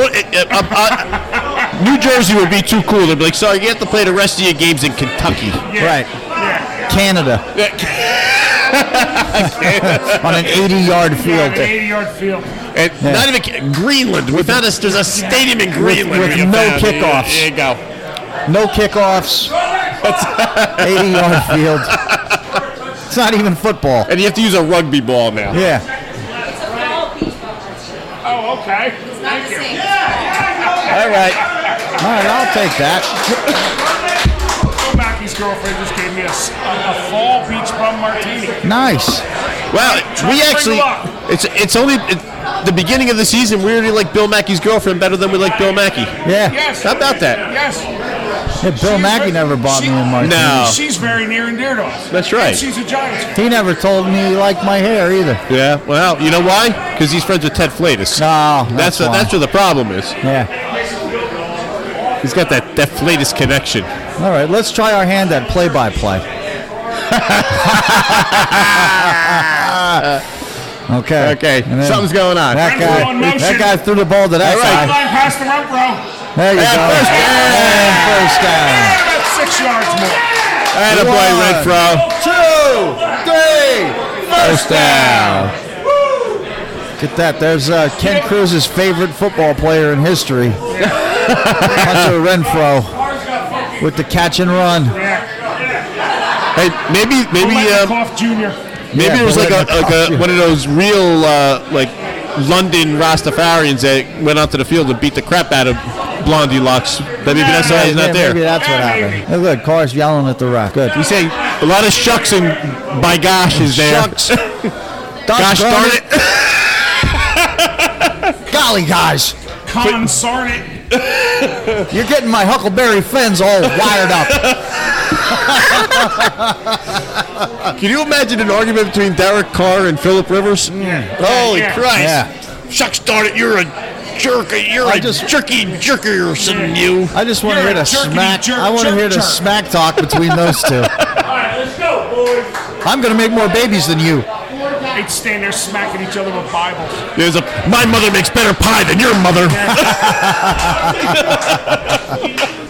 S3: New Jersey would be too cool. They'd be like, sorry, you have to play the rest of your games in Kentucky.
S7: Yeah.
S2: Right.
S7: Yeah.
S2: Canada. On an 80-yard field.
S7: Yeah, an 80-yard field.
S3: And not even Greenland. We found there's a stadium in Greenland.
S2: With no kickoffs.
S3: There you go.
S2: No kickoffs. 80-yard field. It's not even football.
S3: And you have to use a rugby ball now.
S2: Yeah.
S7: Oh, okay. Thank you.
S2: All right, I'll take that.
S7: Mackey's girlfriend just gave me a fall beach bum martini.
S2: Nice.
S3: Well, we actually, it's only the beginning of the season. We already like Bill Mackey's girlfriend better than we like Bill Mackey.
S2: Yeah.
S7: Yes.
S3: How about that?
S7: Yes.
S2: Yeah, Bill Mackey never bought me a martini.
S3: No.
S7: She's very near and dear to us.
S3: That's right.
S7: And she's a Giants fan.
S2: He never told me he liked my hair either.
S3: Yeah. Well, you know why? Because he's friends with Ted Flatus.
S2: No,
S3: that's where the problem is.
S2: Yeah.
S3: He's got that Flatus connection.
S2: All right, let's try our hand at play-by-play. Okay.
S3: Something's going on.
S2: That guy threw the ball to that guy.
S7: Line past the run, bro.
S2: There you go. First down.
S7: About 6 yards more.
S3: And a boy, Renfro.
S2: 2, 3, first down. Get that. There's Ken Cruz's favorite football player in history. Hunter Renfro with the catch and run.
S3: Hey, maybe
S7: Jr.
S3: Maybe it was like one of those real like London Rastafarians that went onto the field and beat the crap out of Blondie Lux. But maybe that's why he's not there.
S2: Maybe that's what happened. Hey, good. Carr's yelling at the ref. Good.
S3: He's saying a lot of shucks and by gosh is there.
S2: Shucks.
S3: Gosh darn it.
S2: Golly, guys.
S7: Consarn it.
S2: You're getting my Huckleberry Fins all wired up.
S3: Can you imagine an argument between Derek Carr and Phillip Rivers? Holy Christ.
S2: Yeah.
S3: Shucks darn it, you're a jerk. You're a jerker, you.
S2: I just want to hear the smack. I want to hear the smack talk between those two.
S7: All right, let's go, boys.
S2: I'm going to make more babies than you.
S7: They'd stand there smacking each other with Bibles.
S3: My mother makes better pie than your mother.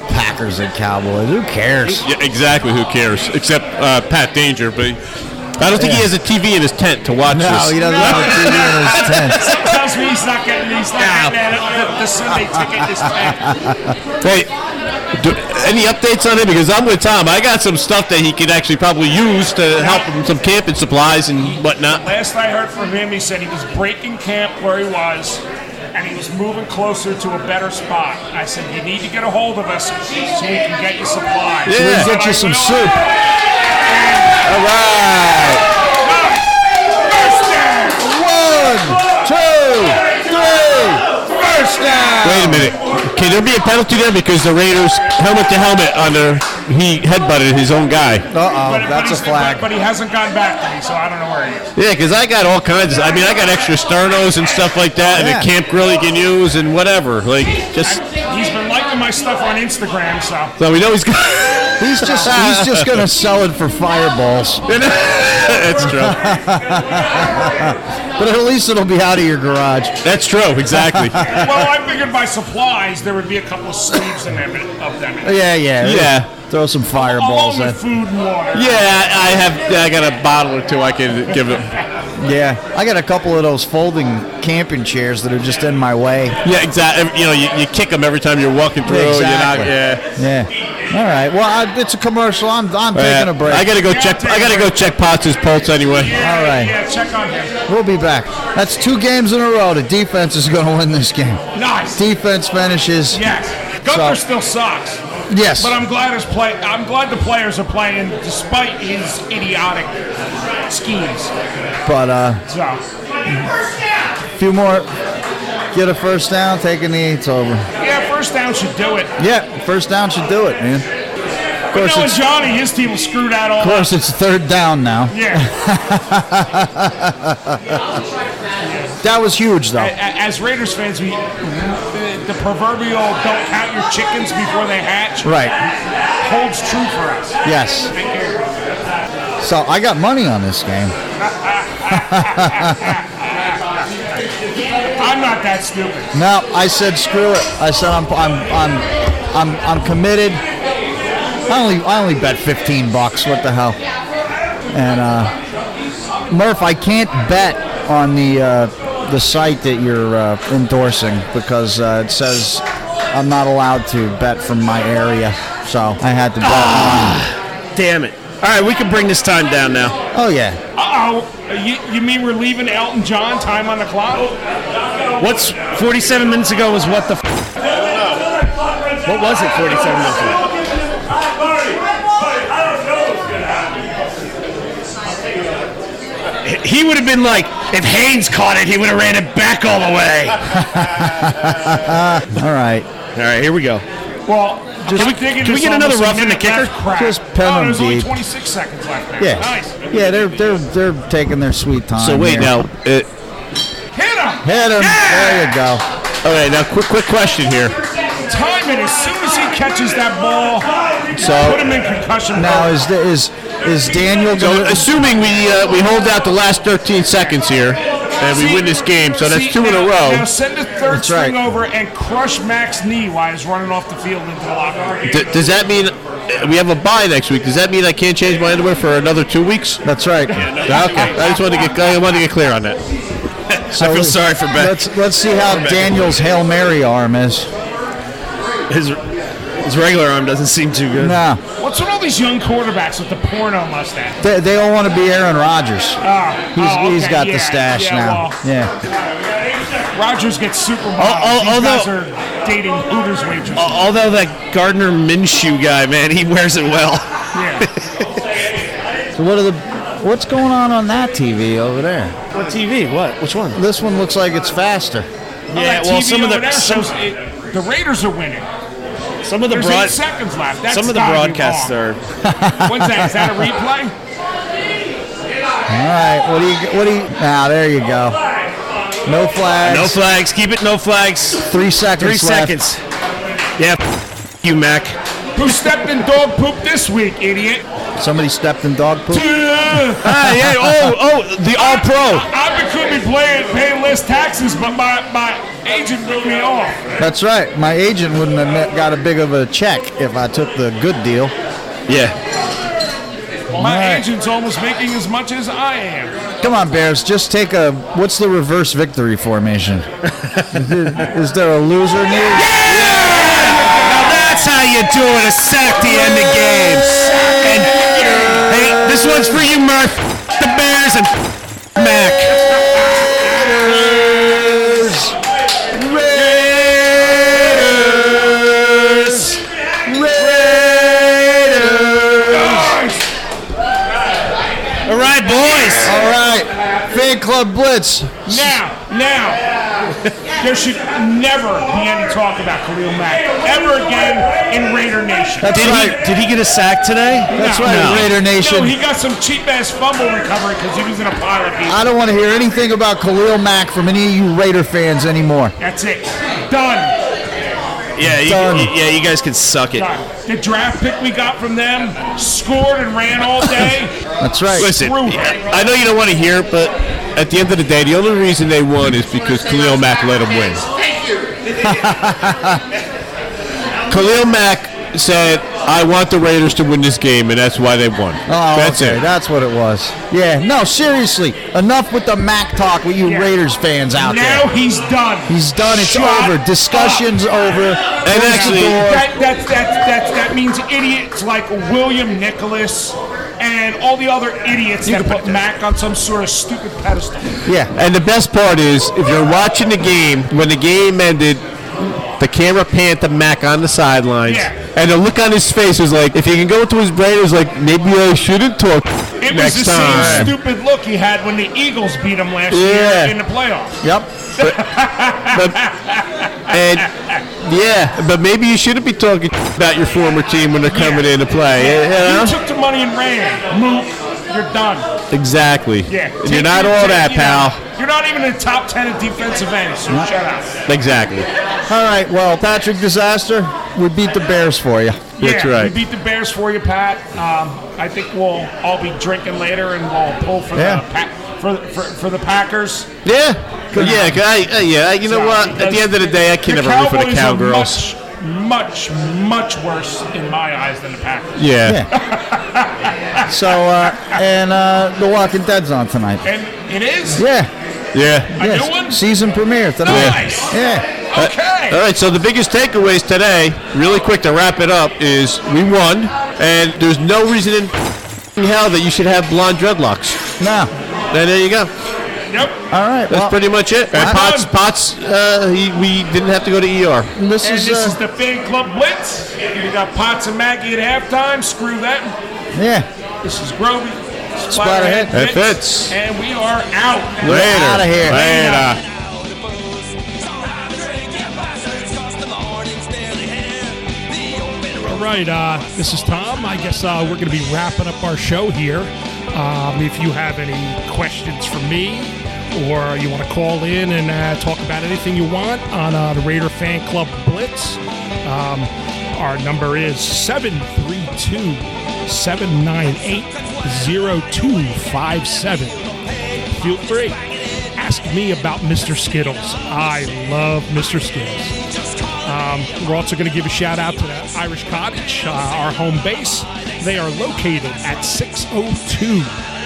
S2: Packers and Cowboys. Who cares?
S3: Yeah, exactly. Who cares? Except Pat Danger, but I don't think he has a TV in his tent to watch this.
S2: No, he doesn't have a TV in his tent.
S7: That tells me he's not getting the Sunday ticket this time.
S3: Hey, any updates on him? Because I'm with Tom. I got some stuff that he could actually probably use to help him, some camping supplies and whatnot.
S7: Last I heard from him, he said he was breaking camp where he was, and he was moving closer to a better spot. I said, you need to get a hold of us so we can get you supplies.
S2: So we can get you some soup.
S3: All right.
S7: First down.
S2: 1, 2, 3. First down.
S3: Wait a minute. Can there be a penalty there because the Raiders helmet to helmet he headbutted his own guy?
S2: That's a flag.
S7: But he hasn't gotten back to me, so I don't know where he is.
S3: Yeah, because I got all kinds of. I mean, I got extra sternos and stuff like that, and a camp grill you can use and whatever. Like, just.
S7: He's been liking my stuff on Instagram, so.
S3: So we know he's
S2: he's just going to sell it for fireballs.
S3: That's true.
S2: But at least it'll be out of your garage.
S3: That's true, exactly.
S7: Well, I figured by supplies there would be a couple of sleeves in them of them.
S2: Yeah. Throw some fireballs
S7: along
S2: in.
S7: with food and water.
S3: Yeah, I got a bottle or two I can give him.
S2: Yeah, I got a couple of those folding camping chairs that are just in my way.
S3: Yeah, exactly. You know, you kick them every time you're walking through.
S2: Exactly.
S3: Yeah.
S2: All right. Well, it's a commercial. I'm taking a break.
S3: I gotta go check Potts' pulse anyway.
S7: Yeah,
S2: all right.
S7: Yeah, check on him.
S2: We'll be back. That's 2 games in a row. The defense is going to win this game.
S7: Nice.
S2: Defense finishes.
S7: Yes. Gunther still sucks.
S2: Yes.
S7: But I'm glad the players are playing despite his idiotic schemes.
S2: But a few more, get a first down, take a knee, it's over.
S7: Yeah, first down should do it.
S2: Yeah, first down should do it, man. Of course,
S7: knowing Johnny, his team will screw that all up.
S2: Of course, it's 3rd down now.
S7: Yeah.
S2: That was huge, though.
S7: As Raiders fans, the proverbial "don't count your chickens before they hatch" holds true for us.
S2: Yes. So I got money on this game.
S7: I'm not that stupid.
S2: No, I said screw it. I said I'm committed. I only bet $15. What the hell? And Murph, I can't bet on the site that you're endorsing because it says I'm not allowed to bet from my area, so I had to bet.
S4: Damn it! All right, we can bring this time down now.
S2: Oh yeah.
S7: You mean we're leaving Elton John time on the clock?
S4: What's 47 minutes ago was what the? What was it? 47 minutes ago. He would have been like, if Haynes caught it, he would have ran it back all the way.
S2: All right,
S4: here we go.
S7: Well,
S4: can we get another rough in the kicker?
S2: Just pen them
S7: there's only
S2: deep.
S7: 26 seconds left there.
S2: Yeah.
S7: Nice.
S2: Yeah, they're taking their sweet time.
S4: So wait
S2: here.
S4: now.
S7: Hit him.
S2: Hit him.
S7: Yeah!
S2: There you go.
S4: Okay, now quick question here.
S7: Time it as soon as he catches that ball.
S2: So
S7: put him in concussion.
S2: Now is Daniel going?
S3: So assuming we hold out the last 13 seconds here and we win this game, so that's 2 in a row.
S7: Now send the third string over and crush Mac's knee while he's running off the field into the locker room.
S3: Does that mean we have a bye next week? Does that mean I can't change my underwear for another 2 weeks?
S2: That's right.
S3: Okay, I just wanted to get clear on that.
S2: So
S4: I feel sorry for Ben.
S2: Let's see how Daniel's Hail Mary arm is.
S4: His regular arm doesn't seem too good.
S2: No.
S7: What's with all these young quarterbacks with the porno mustache?
S2: They all want to be Aaron Rodgers. He's got the stash now.
S7: Well, Rodgers gets super models. These guys are dating Hooters waitresses.
S4: Although that Gardner Minshew guy, man, he wears it well.
S7: Yeah.
S2: So what's going on that TV over there?
S4: What TV? What? Which one?
S2: This one looks like it's faster.
S7: Yeah, well, some of the Raiders are winning.
S4: Some of the
S7: 8 seconds left. That's
S4: some of the broadcasts are.
S7: What's that? Is that a replay?
S2: All right. What do you? Now there you go. No flags.
S4: No flags. Keep it. No flags.
S2: 3 seconds.
S4: 3 seconds. Yeah. You, Mac.
S7: Who stepped in dog poop this week, idiot?
S2: Somebody stepped in dog poop.
S4: Yeah. The All-Pro.
S7: I could be paying less taxes, but my agent blew me off.
S2: That's right. My agent wouldn't have got a big of a check if I took the good deal.
S4: Yeah.
S7: My agent's almost making as much as I am.
S2: Come on, Bears. Just take what's the reverse victory formation? Is there a loser near?
S4: Now that's how you do it. A sack to end the game. And hey, this one's for you, Murph. The Bears and Mac. All right, boys.
S2: All right. Fan Club Blitz.
S7: Now, there should never be any talk about Khalil Mack ever again in Raider Nation.
S4: Did he get a sack today?
S2: That's right, Raider Nation.
S7: No, he got some cheap-ass fumble recovery because he was in a pile of people.
S2: I don't want to hear anything about Khalil Mack from any of you Raider fans anymore.
S7: That's it. Done.
S4: Yeah, you guys can suck it.
S7: The draft pick we got from them scored and ran all day.
S2: That's right.
S3: Listen, I know you don't want to hear it, but at the end of the day, the only reason they won is because Khalil Mack let them win. Khalil Mack said, I want the Raiders to win this game, and that's why they won.
S2: Oh,
S3: that's
S2: okay.
S3: it.
S2: That's what it was. Yeah, no, seriously. Enough with the Mac talk with you Raiders fans out there.
S7: Now he's done.
S2: He's done. It's
S7: Shut
S2: over. Discussion's over.
S3: And actually,
S7: that means idiots like William Nicholas and all the other idiots that put Mac on some sort of stupid pedestal.
S2: Yeah.
S3: And the best part is, if you're watching the game, when the game ended, the camera panned to Mac on the sidelines, and the look on his face was like, if he can go to his brain, it was like, maybe I shouldn't talk
S7: It
S3: next
S7: was the
S3: time.
S7: same stupid look he had when the Eagles beat him last year in the playoffs.
S2: Yep.
S3: But maybe you shouldn't be talking about your former team when they're coming in to play. You know?
S7: You took the money and ran. Mook, you're done.
S3: Exactly.
S7: Yeah.
S3: And you're not all that, pal.
S7: You're not even in the top 10 of defensive ends, so shut up.
S3: Exactly.
S2: All right, well, Patrick Disaster, we beat the Bears for you.
S3: That's right.
S7: We beat the Bears for you, Pat. I think we'll all be drinking later, and we'll pull for for the Packers.
S3: Yeah. You know what? At the end of the day, I can never root for the Cowgirls.
S7: Much worse in my eyes than the Packers.
S3: Yeah.
S2: So, The Walking Dead's on tonight.
S7: And it is?
S2: Yeah.
S3: Yeah.
S7: A new one?
S2: Season premiere tonight.
S7: Nice.
S2: Yeah.
S7: Okay.
S3: All right, so the biggest takeaways today, really quick to wrap it up, is we won, and there's no reason in hell that you should have blonde dreadlocks.
S2: No.
S3: And there you go.
S7: Yep.
S2: All right.
S3: That's pretty much it. And Potts, we didn't have to go to ER.
S7: This is the Fan Club Blitz. We got Potts and Maggie at halftime. Screw that.
S2: Yeah.
S7: This is Groby.
S2: Splatterhead.
S3: It fits.
S7: And we are out.
S3: Later.
S2: Out of here.
S3: Later.
S13: All right, this is Tom. I guess we're going to be wrapping up our show here. If you have any questions for me, or you want to call in and talk about anything you want on the Raider Fan Club Blitz, our number is 732-798-0257. Feel free. Ask me about Mr. Skittles. I love Mr. Skittles. We're also going to give a shout out to the Irish Cottage, our home base. They are located at 602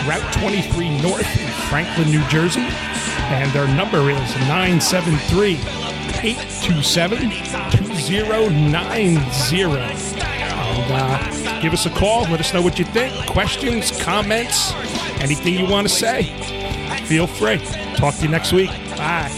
S13: Route 23 North in Franklin, New Jersey. And their number is 973-827-2090. And give us a call. Let us know what you think. Questions, comments, anything you want to say. Feel free. Talk to you next week. Bye.